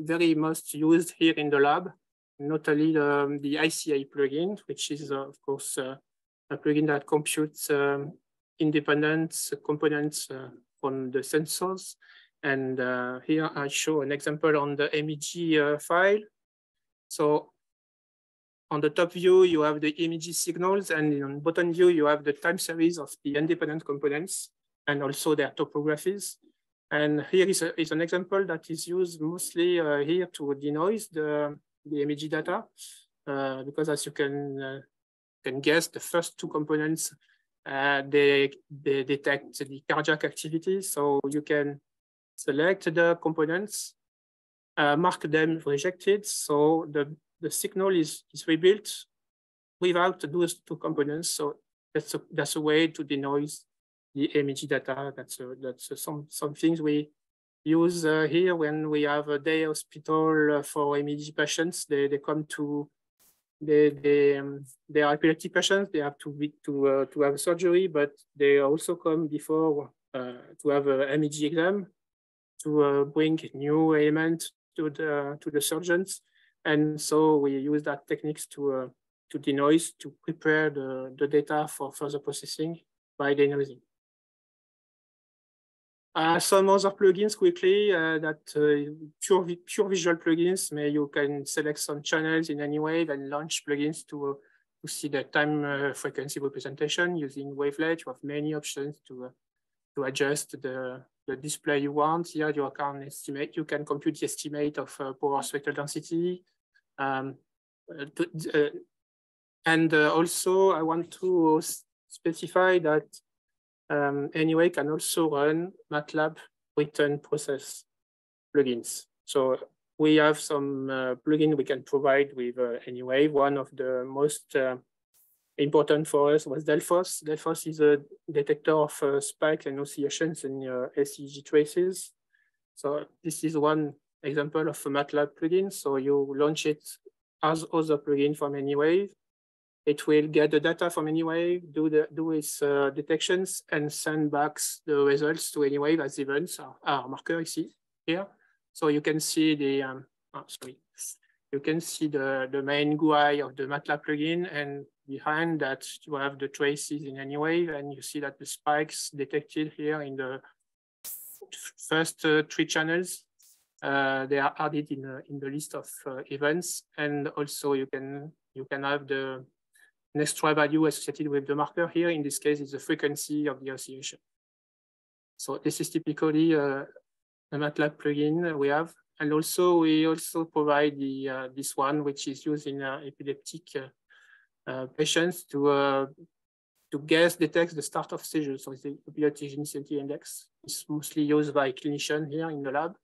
very most used here in the lab, notably the ICA plugin, which is of course a plugin that computes independent components from the sensors. And here I show an example on the MEG file. So on the top view, you have the MEG signals, and on bottom view, you have the time series of the independent components and also their topographies. And here is an example that is used mostly here to denoise the MEG data, because as you can guess, the first two components, they detect the cardiac activity. So you can select the components, mark them rejected. So the signal is rebuilt without those two components. So that's a way to denoise the MEG data. That's some things we use here when we have a day hospital for MEG patients. They come to they are epileptic patients. They have to have surgery, but they also come before to have a MEG exam to bring new elements to the surgeons. And so we use that techniques to denoise, to prepare the data for further processing by denoising. Some other plugins quickly that pure visual plugins. You can select some channels in Anywave and launch plugins to see the time frequency representation using wavelet. You have many options to adjust the display you want. Here you can estimate, you can compute the estimate of power spectral density. And also I want to specify that Anywave can also run MATLAB written process plugins. So we have some plugin we can provide with Anywave. One of the most important for us was Delphos. Delphos is a detector of spikes and oscillations in EEG traces. So this is one example of a MATLAB plugin. So you launch it as other plugin from Anywave. It will get the data from Anywave, do its detections, and send back the results to Anywave as events. Our marker is here. So you can see the you can see the main GUI of the MATLAB plugin, and behind that you have the traces in Anywave, and you see that the spikes detected here in the first 3 channels, they are added in the list of events, and also you can have the extra value associated with the marker here. In this case, it's the frequency of the oscillation. So this is typically a MATLAB plugin we have. And also, we also provide this one, which is used in epileptic patients to detect the start of seizures. So it's the epileptic genicity index. It's mostly used by clinicians here in the lab.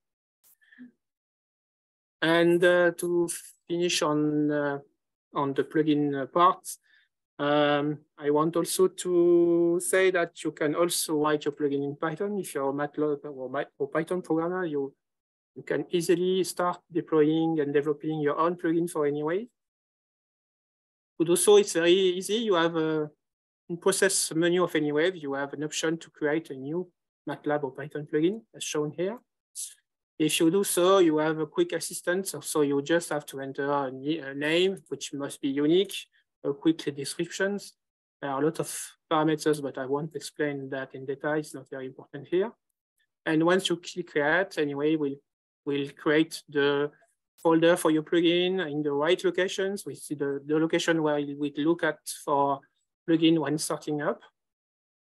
And to finish on the plugin part, I want also to say that you can also write your plugin in Python. If you're a MATLAB or Python programmer, you can easily start deploying and developing your own plugin for Anywave. To do so, it's very easy. You have in process menu of Anywave, you have an option to create a new MATLAB or Python plugin, as shown here. If you do so, you have a quick assistant. So you just have to enter a name, which must be unique, a quick descriptions. There are a lot of parameters, but I won't explain that in detail. It's not very important here. And once you click create, Anywave will create the folder for your plugin in the right locations. We see the location where we look at for plugin when starting up.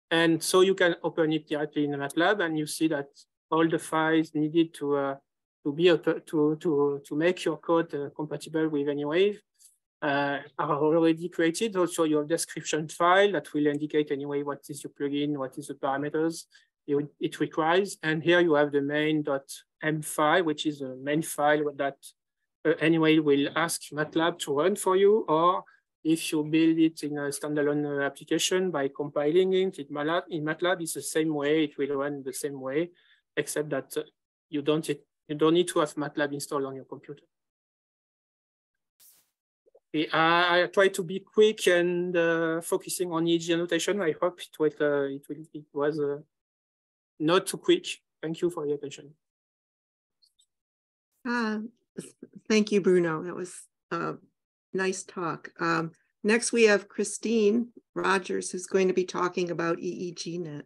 And so you can open it directly in MATLAB, and you see that all the files needed to make your code compatible with AnyWave are already created. Also, your description file that will indicate anyway what is your plugin, what is the parameters it requires. And here you have the main.m file, which is a main file that anyway will ask MATLAB to run for you, or if you build it in a standalone application by compiling it in MATLAB, it's the same way, it will run the same way, except that you don't need to have MATLAB installed on your computer. I try to be quick and focusing on EEG annotation. I hope it was not too quick. Thank you for your attention. Thank you, Bruno. That was a nice talk. Next, we have Christine Rogers, who's going to be talking about EEGnet.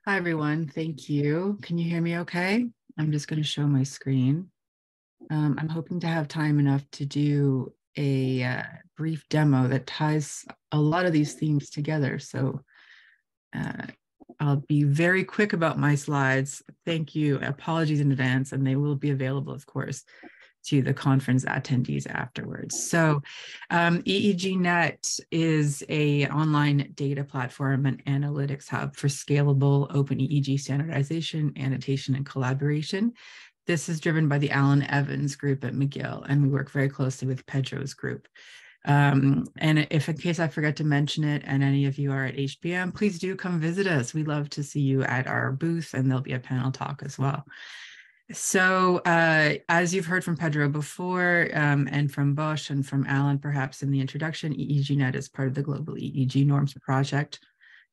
Hi, everyone. Thank you. Can you hear me okay? I'm just going to show my screen. I'm hoping to have time enough to do a brief demo that ties a lot of these themes together. So I'll be very quick about my slides. Thank you. Apologies in advance, and they will be available, of course, to the conference attendees afterwards. So EEGnet is an online data platform and analytics hub for scalable open EEG standardization, annotation, and collaboration. This is driven by the Alan Evans group at McGill, and we work very closely with Pedro's group. And if in case I forget to mention it and any of you are at HBM, please do come visit us. We'd love to see you at our booth, and there'll be a panel talk as well. So as you've heard from Pedro before, and from Bosch and from Alan, perhaps in the introduction, EEGnet is part of the Global EEG Norms Project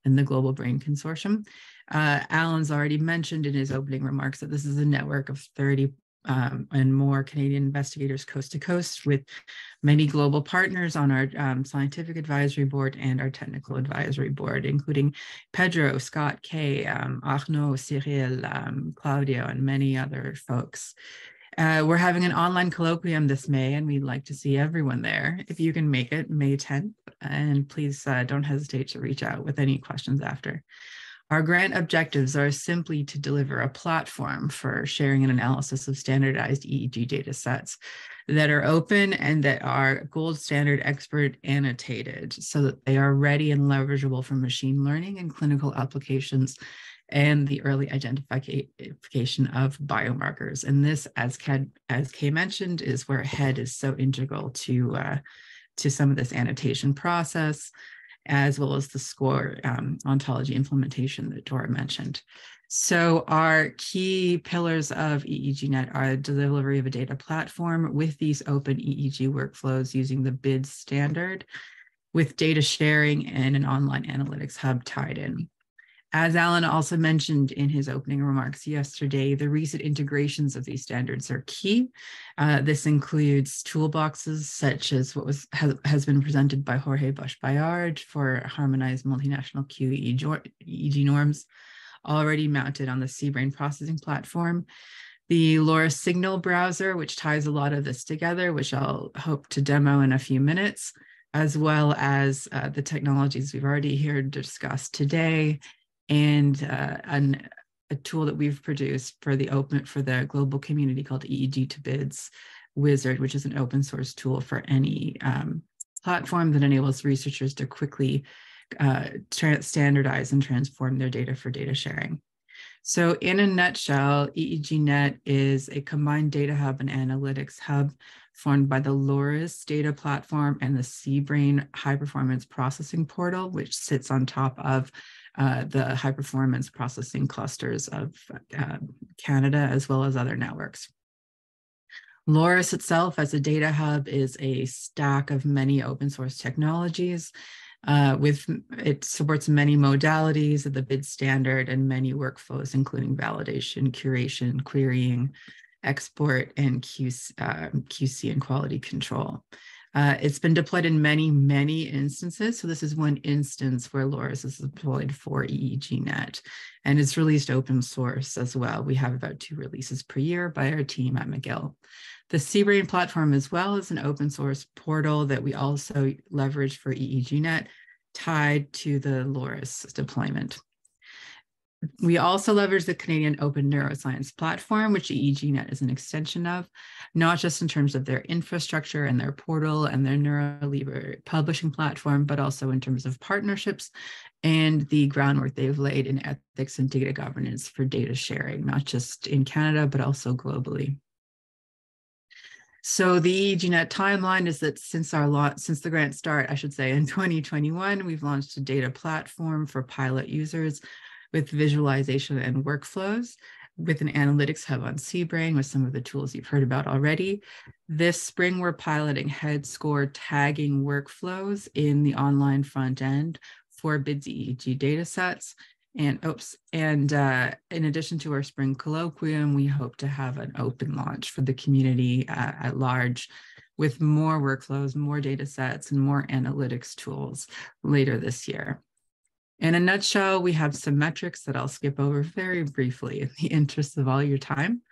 and the Global Brain Consortium. Alan's already mentioned in his opening remarks that this is a network of 30 and more Canadian investigators coast to coast, with many global partners on our scientific advisory board and our technical advisory board, including Pedro, Scott, Kay, Arnaud, Cyril, Claudio, and many other folks. We're having an online colloquium this May, and we'd like to see everyone there if you can make it May 10th. And please don't hesitate to reach out with any questions after. Our grant objectives are simply to deliver a platform for sharing and analysis of standardized EEG data sets that are open and that are gold standard expert annotated so that they are ready and leverageable for machine learning and clinical applications and the early identification of biomarkers. And this, as Kay mentioned, is where HEAD is so integral to some of this annotation process, as well as the SCORE ontology implementation that Dora mentioned. So our key pillars of EEGnet are delivery of a data platform with these open EEG workflows using the BID standard, with data sharing and an online analytics hub tied in. As Alan also mentioned in his opening remarks yesterday, the recent integrations of these standards are key. This includes toolboxes such as what has been presented by Jorge Bosch-Bayard for harmonized multinational QEEG norms, already mounted on the C-Brain processing platform. The LoRa Signal browser, which ties a lot of this together, which I'll hope to demo in a few minutes, as well as the technologies we've already heard discussed today, and a tool that we've produced for the global community called EEG to BIDS Wizard, which is an open source tool for any platform that enables researchers to quickly standardize and transform their data for data sharing. So in a nutshell, EEGnet is a combined data hub and analytics hub formed by the LoRa's data platform and the C-Brain high performance processing portal, which sits on top of the high performance processing clusters of Canada, as well as other networks. LoRa's itself as a data hub is a stack of many open source technologies. It supports many modalities of the BID standard and many workflows, including validation, curation, querying, export, and QC and quality control. It's been deployed in many, many instances. So this is one instance where LoRa's is deployed for EEGNet, and it's released open source as well. We have about 2 releases per year by our team at McGill. The CBrain platform as well is an open source portal that we also leverage for EEGNet, tied to the LoRa's deployment. We also leverage the Canadian Open Neuroscience Platform, which EEGNet is an extension of, not just in terms of their infrastructure and their portal and their NeuroLibre publishing platform, but also in terms of partnerships and the groundwork they've laid in ethics and data governance for data sharing, not just in Canada, but also globally. So the EEGNet timeline is that since the grant start, I should say, in 2021, we've launched a data platform for pilot users with visualization and workflows, with an analytics hub on CBrain with some of the tools you've heard about already. This spring, we're piloting head score tagging workflows in the online front end for BIDS EEG data sets. And in addition to our spring colloquium, we hope to have an open launch for the community at large, with more workflows, more data sets, and more analytics tools later this year. In a nutshell, we have some metrics that I'll skip over very briefly in the interest of all your time.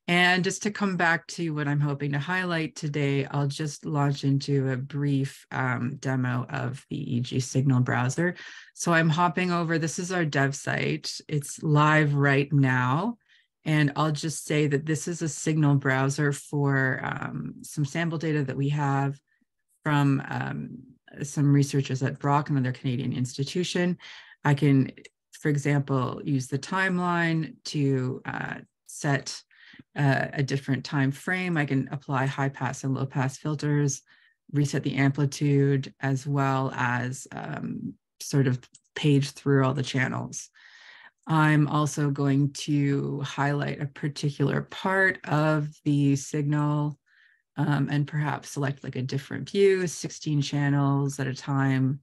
And just to come back to what I'm hoping to highlight today, I'll just launch into a brief demo of the EEG Signal browser. So I'm hopping over, this is our dev site. It's live right now. And I'll just say that this is a Signal browser for some sample data that we have from some researchers at Brock, another Canadian institution. I can, for example, use the timeline to set a different time frame. I can apply high pass and low pass filters, reset the amplitude, as well as sort of page through all the channels. I'm also going to highlight a particular part of the signal and perhaps select like a different view, 16 channels at a time,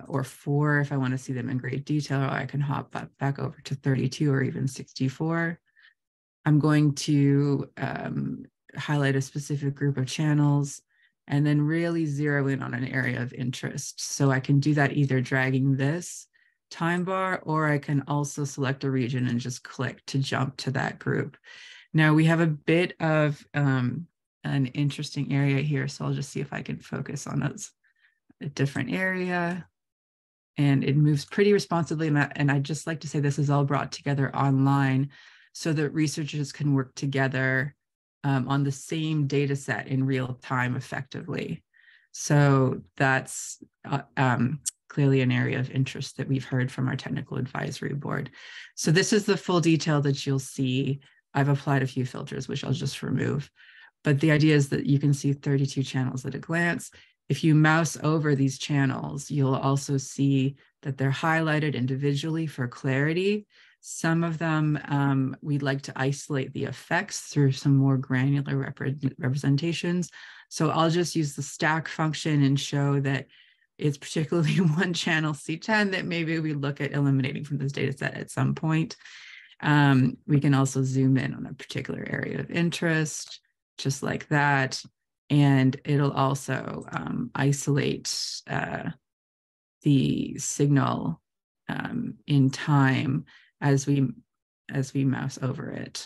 or 4 if I want to see them in great detail, or I can hop back over to 32 or even 64. I'm going to highlight a specific group of channels and then really zero in on an area of interest. So I can do that either dragging this time bar, or I can also select a region and just click to jump to that group. Now we have a bit of an interesting area here. So I'll just see if I can focus on a different area. And it moves pretty responsibly. And I'd just like to say this is all brought together online so that researchers can work together on the same data set in real time effectively. So that's clearly an area of interest that we've heard from our technical advisory board. So this is the full detail that you'll see. I've applied a few filters, which I'll just remove. But the idea is that you can see 32 channels at a glance. If you mouse over these channels, you'll also see that they're highlighted individually for clarity. Some of them, we'd like to isolate the effects through some more granular representations. So I'll just use the stack function and show that it's particularly one channel C10 that maybe we look at eliminating from this data set at some point. We can also zoom in on a particular area of interest, just like that. And it'll also isolate the signal in time as we mouse over it.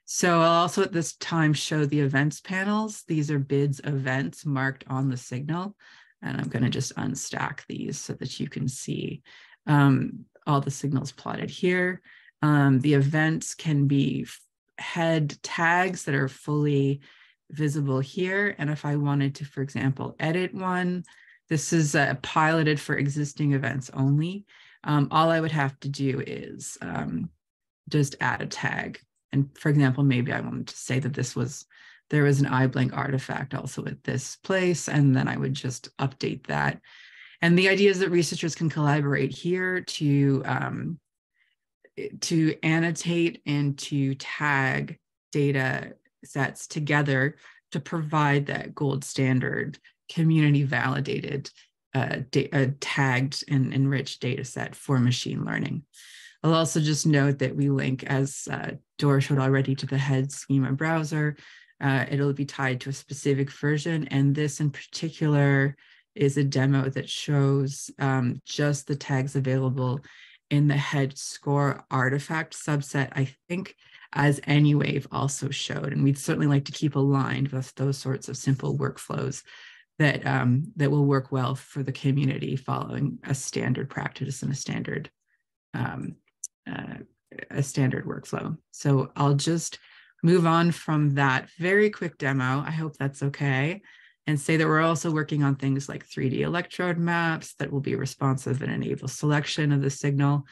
So I'll also at this time show the events panels. These are BIDS events marked on the signal. And I'm going to just unstack these so that you can see all the signals plotted here. The events can be head tags that are fully visible here. And if I wanted to, for example, edit one, this is piloted for existing events only. All I would have to do is just add a tag. And for example, maybe I wanted to say that there was an eye blink artifact also at this place, and then I would just update that. And the idea is that researchers can collaborate here to annotate and to tag data sets together to provide that gold standard community validated tagged and enriched data set for machine learning. I'll also just note that we link, as Dora showed already, to the head schema browser. it'll be tied to a specific version. And this in particular is a demo that shows just the tags available in the head score artifact subset, I think, as AnyWave also showed. And we'd certainly like to keep aligned with those sorts of simple workflows that, that will work well for the community following a standard practice and a standard workflow. So I'll just move on from that very quick demo. I hope that's okay. And say that we're also working on things like 3D electrode maps that will be responsive and enable selection of the signal,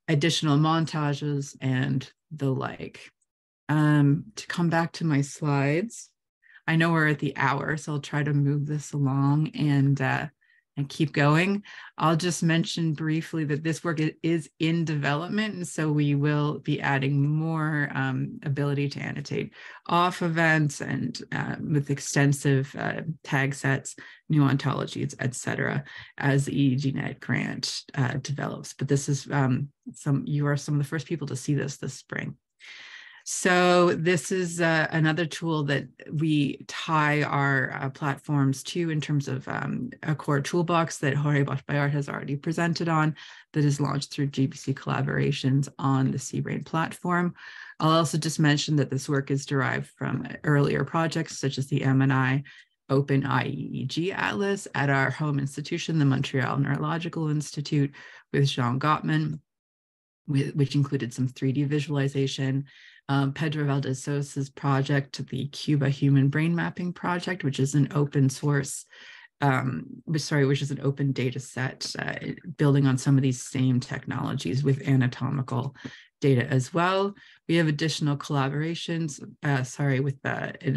additional montages, and the like. To come back to my slides, I know we're at the hour, so I'll try to move this along and keep going. I'll just mention briefly that this work is in development, and so we will be adding more ability to annotate off events and with extensive tag sets, new ontologies, etc., as the EEGNet grant develops. But this is you are some of the first people to see this spring. So this is another tool that we tie our platforms to in terms of a core toolbox that Jorge Bosch-Bayard has already presented on, that is launched through GBC collaborations on the CBrain platform. I'll also just mention that this work is derived from earlier projects such as the MNI Open EEG Atlas at our home institution, the Montreal Neurological Institute, with Jean Gottman, which included some 3D visualization. Pedro Valdez Sosa's project, the Cuba Human Brain Mapping Project, which is an open source, which is an open data set building on some of these same technologies with anatomical data as well. We have additional collaborations,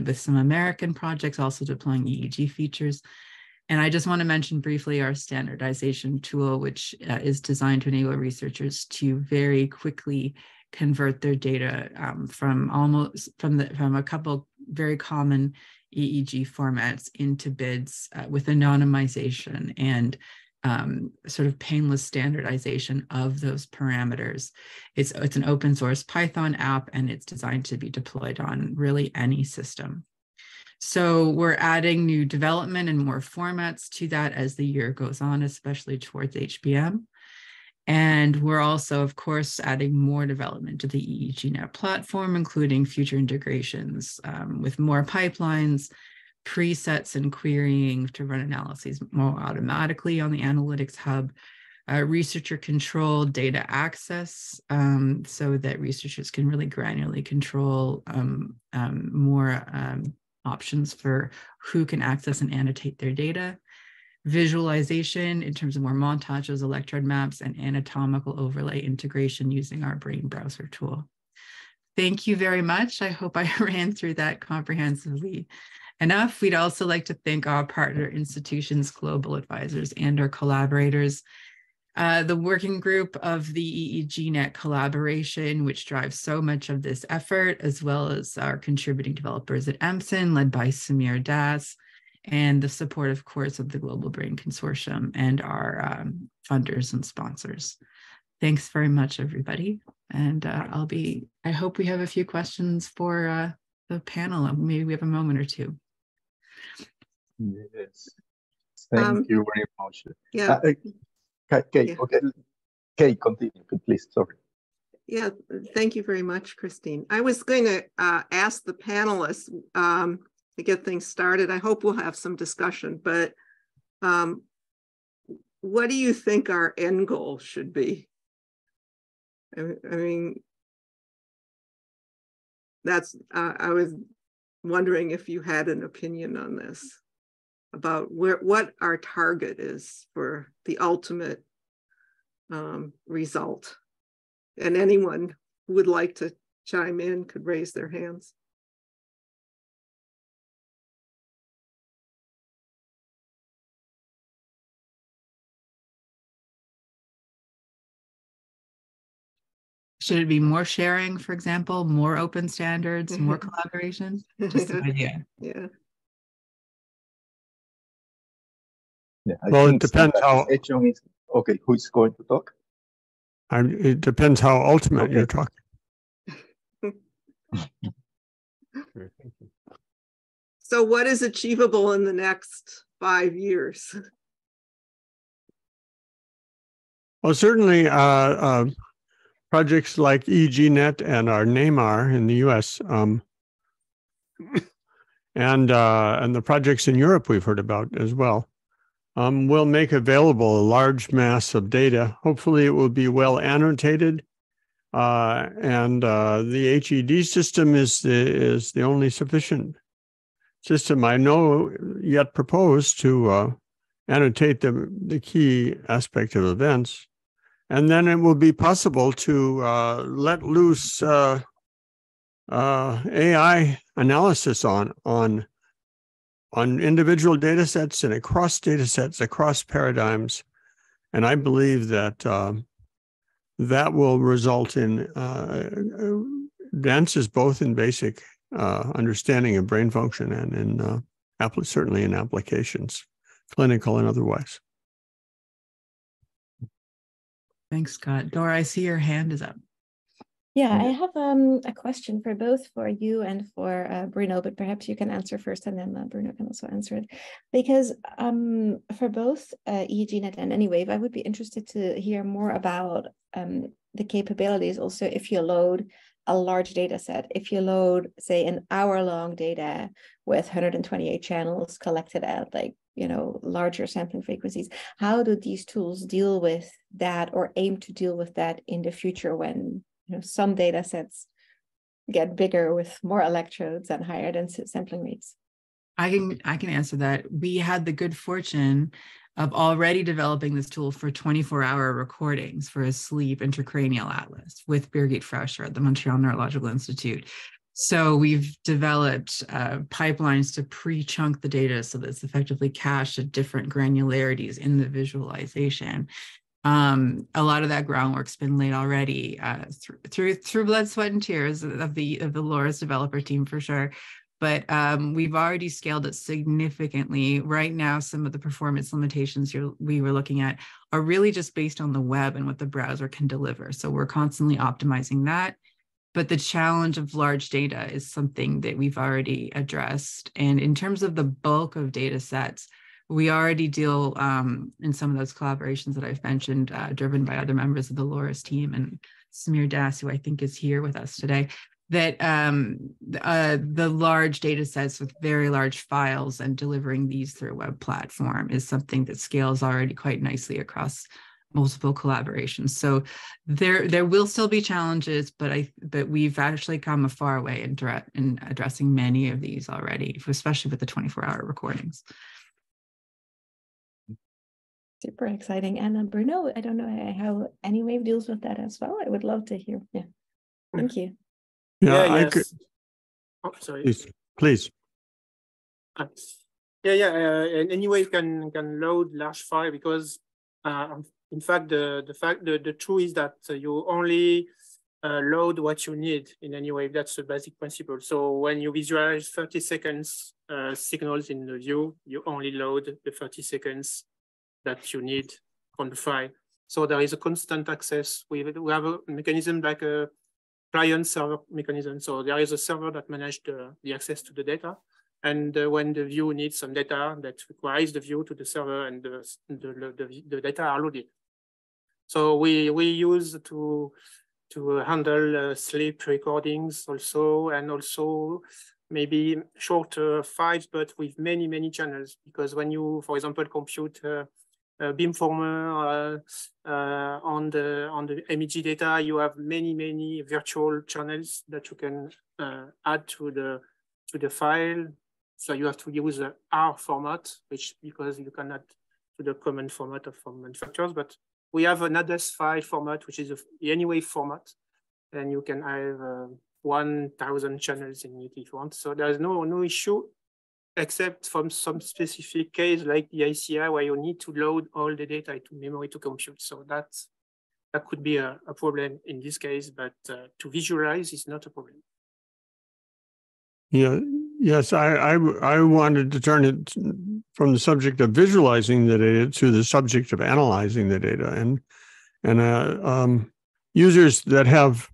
with some American projects also deploying EEG features. And I just want to mention briefly our standardization tool, which is designed to enable researchers to very quickly convert their data from a couple very common EEG formats into BIDs with anonymization and sort of painless standardization of those parameters. It's an open source Python app, and it's designed to be deployed on really any system. So we're adding new development and more formats to that as the year goes on, especially towards HBM. And we're also, of course, adding more development to the EEGNet platform, including future integrations with more pipelines, presets and querying to run analyses more automatically on the Analytics Hub, researcher-controlled data access so that researchers can really granularly control more options for who can access and annotate their data. Visualization in terms of more montages, electrode maps, and anatomical overlay integration using our brain browser tool. Thank you very much. I hope I ran through that comprehensively enough. We'd also like to thank our partner institutions, global advisors, and our collaborators. The working group of the EEGNet collaboration, which drives so much of this effort, as well as our contributing developers at EMSIN, led by Samir Das, and the support, of course, of the Global Brain Consortium and our funders and sponsors. Thanks very much, everybody. And I hope we have a few questions for the panel. Maybe we have a moment or two. Yes. Thank you very much. Yeah. Kate, okay. Kate, continue, please, sorry. Yeah, thank you very much, Christine. I was going to ask the panelists to get things started. I hope we'll have some discussion, but what do you think our end goal should be? I mean, I was wondering if you had an opinion on this, about what our target is for the ultimate result. And anyone who would like to chime in could raise their hands. Should it be more sharing, for example, more open standards, more collaboration? Just an idea. Yeah. Yeah, well, it depends how. Okay, who's going to talk? It depends how ultimate you're talking. So what is achievable in the next 5 years? Well, certainly projects like EEGNet and our NAMAR in the US, and the projects in Europe we've heard about as well, will make available a large mass of data. Hopefully it will be well annotated, and the HED system is the only sufficient system I know yet proposed to annotate the key aspect of events. And then it will be possible to let loose AI analysis on individual data sets and across data sets, across paradigms. And I believe that that will result in advances both in basic understanding of brain function and in certainly in applications, clinical and otherwise. Thanks, Scott. Dora, I see your hand is up. Yeah, I have a question for both for you and for Bruno, but perhaps you can answer first and then Bruno can also answer it. Because for both EEGNet and Anywave, I would be interested to hear more about the capabilities also if you load a large data set. If you load, say, an hour-long data with 128 channels collected at larger sampling frequencies, how do these tools deal with that or aim to deal with that in the future when some data sets get bigger with more electrodes and higher density sampling rates? I can answer that. We had the good fortune of already developing this tool for 24-hour recordings for a sleep intracranial atlas with Birgit Frauscher at the Montreal Neurological Institute. So we've developed pipelines to pre-chunk the data so that it's effectively cached at different granularities in the visualization. A lot of that groundwork's been laid already through blood, sweat, and tears of the LoRa's developer team for sure. But we've already scaled it significantly. Right now, some of the performance limitations we were looking at are really just based on the web and what the browser can deliver. So we're constantly optimizing that. But the challenge of large data is something that we've already addressed. And in terms of the bulk of data sets, we already deal in some of those collaborations that I've mentioned, driven by other members of the LoRa's team and Samir Das, who I think is here with us today, that the large data sets with very large files and delivering these through a web platform is something that scales already quite nicely across multiple collaborations. So there will still be challenges, but we've actually come a far way in addressing many of these already, especially with the 24-hour recordings. Super exciting. And Bruno, I don't know how Anywave deals with that as well. I would love to hear. Yeah. Thank you. Yeah, yes. Oh, sorry. Please. And Anywave can load large file because in fact the truth is that you only load what you need in Anywave. That's the basic principle. So when you visualize 30 seconds signals in the view, you only load the 30 seconds that you need from the file. So there is a constant access. We have a mechanism like a client server mechanism. So there is a server that manages the access to the data. And when the view needs some data that requires the view to the server, and the data are loaded. So we use to handle sleep recordings also, and also maybe shorter files, but with many channels. Because when you, for example, compute beamformer on the MEG data, you have many virtual channels that you can add to the file. So you have to use a R format, because you can add to the common format from manufacturers. But we have another file format, which is the Anywave format, and you can have 1,000 channels in it if you want. So there's no issue, except from some specific case like the ICI, where you need to load all the data to memory to compute. So that could be a problem in this case, but to visualize is not a problem. Yeah. Yes, I wanted to turn it from the subject of visualizing the data to the subject of analyzing the data, and users that have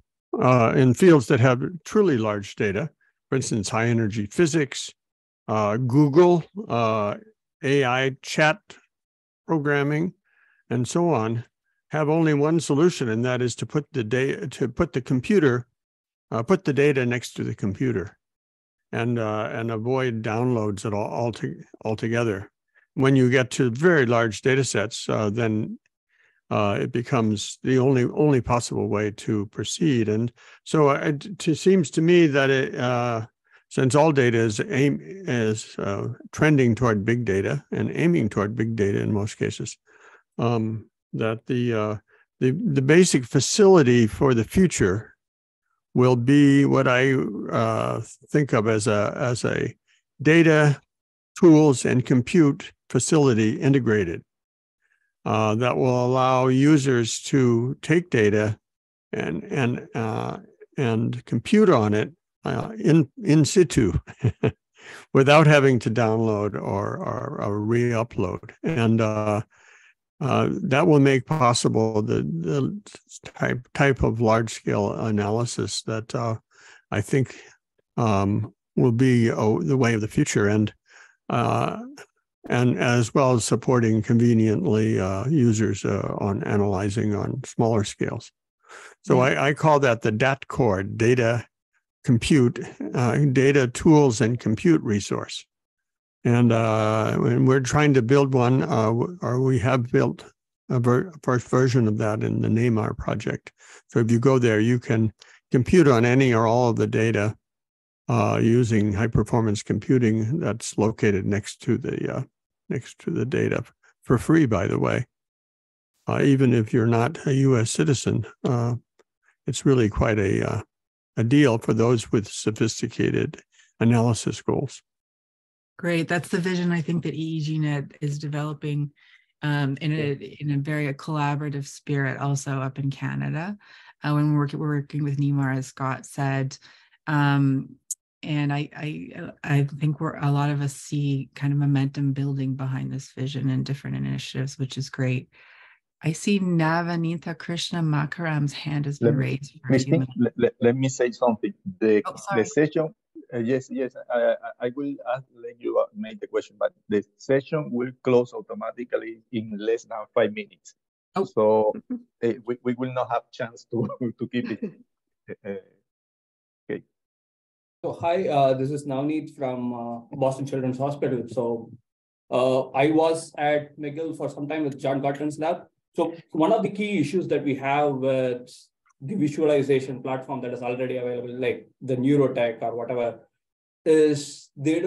in fields that have truly large data, for instance, high energy physics, Google, AI chat programming, and so on, have only one solution, and that is to put the data, put the data next to the computer, and avoid downloads at altogether. When you get to very large data sets, then it becomes the only possible way to proceed. And so it seems to me that since all data is trending toward big data and aiming toward big data in most cases, that the basic facility for the future will be what I think of as a data, tools, and compute facility integrated. That will allow users to take data and compute on it in situ without having to download or re-upload. And that will make possible the type of large-scale analysis that I think will be the way of the future, and as well as supporting conveniently users on analyzing on smaller scales. So I call that the DAT core, data, compute, data, tools, and compute resource. And we're trying to build one, or we have built a first version of that in the Neymar project. So if you go there, you can compute on any or all of the data using high-performance computing that's located next to the data for free, by the way. Even if you're not a U.S. citizen, it's really quite a deal for those with sophisticated analysis goals. Great. That's the vision I think that EEGNet is developing in a very collaborative spirit also up in Canada. When we're working with Neymar, as Scott said. And I think a lot of us see kind of momentum building behind this vision and different initiatives, which is great. I see Navanitha Krishna Makaram's hand has been raised. Let me say something. The session, yes, I will let you make the question, but the session will close automatically in less than 5 minutes. Oh. So we will not have chance to keep it. Okay. So hi, this is Navneet from Boston Children's Hospital. So I was at McGill for some time with John Gutland's lab. So one of the key issues that we have with the visualization platform that is already available, like the Neurotech or whatever, is the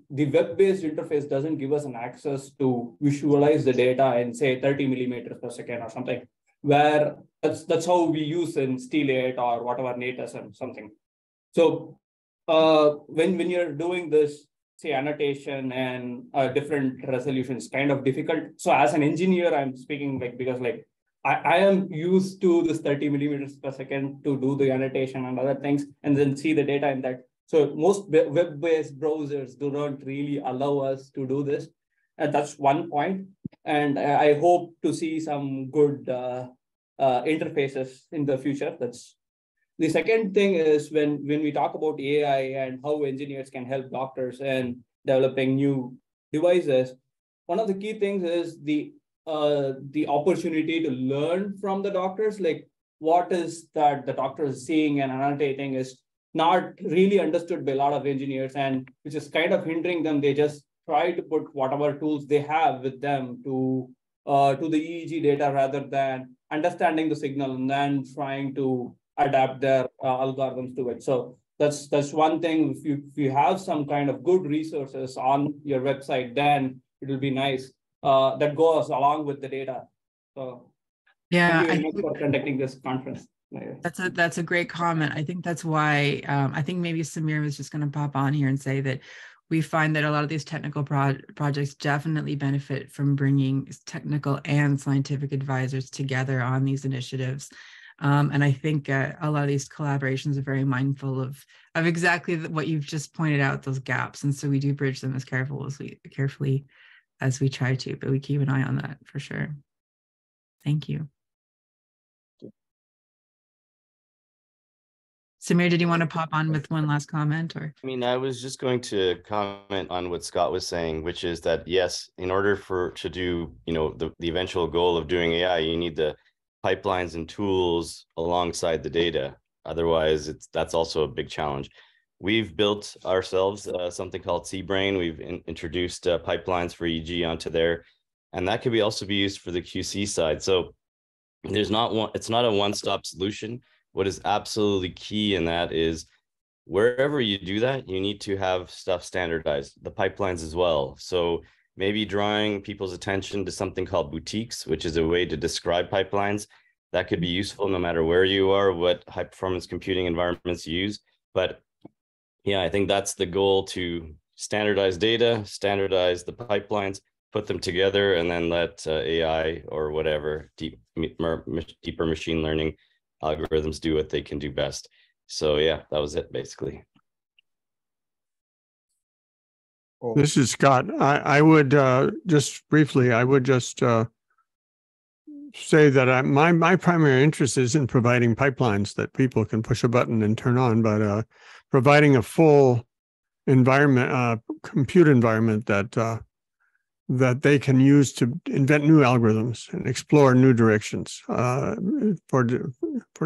web-based interface doesn't give us an access to visualize the data in say 30 millimeters per second or something, where that's how we use in Steel 8 or whatever Natus and something. So when you're doing this, say annotation and different resolutions, kind of difficult. So as an engineer, I'm speaking because I am used to this 30 millimeters per second to do the annotation and other things, and then see the data in that. So most web-based browsers do not really allow us to do this. And that's one point. And I hope to see some good interfaces in the future. That's the second thing is when we talk about AI and how engineers can help doctors in developing new devices, one of the key things is the opportunity to learn from the doctors, like what is that the doctor is seeing and annotating is not really understood by a lot of engineers, and which is kind of hindering them. They just try to put whatever tools they have with them to the EEG data rather than understanding the signal and then trying to adapt their algorithms to it. So that's one thing. If you have some kind of good resources on your website, then it will be nice. That goes along with the data. So yeah, thank you very much for conducting this conference. That's a great comment. I think that's why I think maybe Samir was just going to pop on here and say that we find that a lot of these technical projects definitely benefit from bringing technical and scientific advisors together on these initiatives. And I think a lot of these collaborations are very mindful of exactly what you've just pointed out, those gaps. And so we do bridge them as carefully as we try to, but we keep an eye on that for sure. Thank you. Samir, did you want to pop on with one last comment or? I mean, I was just going to comment on what Scott was saying, which is that, yes, in order to do, the eventual goal of doing AI, you need the pipelines and tools alongside the data. Otherwise, that's also a big challenge. We've built ourselves something called C-Brain. We've introduced pipelines for EEG onto there, and that could also be used for the QC side. So it's not a one-stop solution. What is absolutely key in that is wherever you do that, you need to have stuff standardized, the pipelines as well. So maybe drawing people's attention to something called boutiques, which is a way to describe pipelines that could be useful no matter where you are, what high performance computing environments you use. But yeah, I think that's the goal, to standardize data, standardize the pipelines, put them together, and then let AI or whatever deeper machine learning algorithms do what they can do best. So yeah, that was it basically. This is Scott. I would just briefly, say that my primary interest is in providing pipelines that people can push a button and turn on, but providing a full environment, compute environment that they can use to invent new algorithms and explore new directions for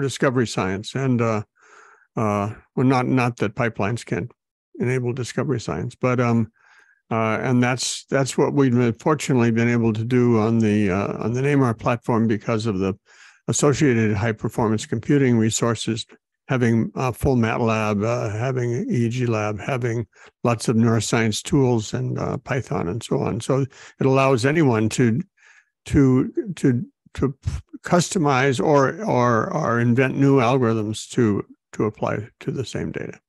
discovery science. And well, not that pipelines can't enable discovery science, but and that's what we've fortunately been able to do on the Neymar platform because of the associated high performance computing resources, having a full MATLAB, having EEG lab, having lots of neuroscience tools and Python and so on. So it allows anyone to customize or invent new algorithms to apply to the same data.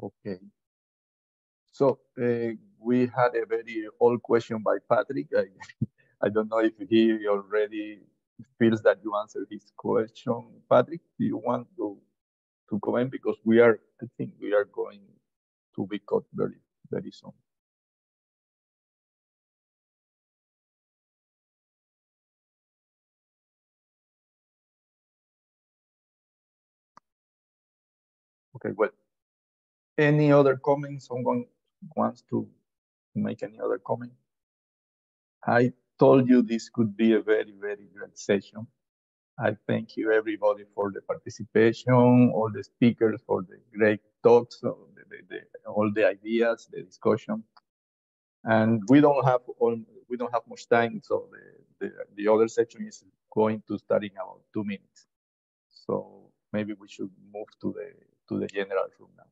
Okay. So we had a very old question by Patrick. I don't know if he already feels that you answered his question. Patrick, do you want to comment? Because I think we are going to be cut very, very soon. Okay, well, any other comments? Someone wants to make any other comment? I told you this could be a very, very great session. I thank you everybody for the participation, all the speakers for the great talks, all the ideas, the discussion. And we don't have much time, so the other section is going to start in about 2 minutes. So maybe we should move to the general room now.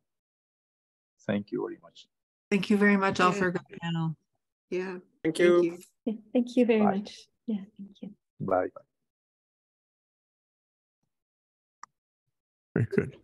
Thank you very much. Thank you very much, all, for a good panel. Yeah. Thank you. Thank you very much. Yeah, thank you. Bye. Very good.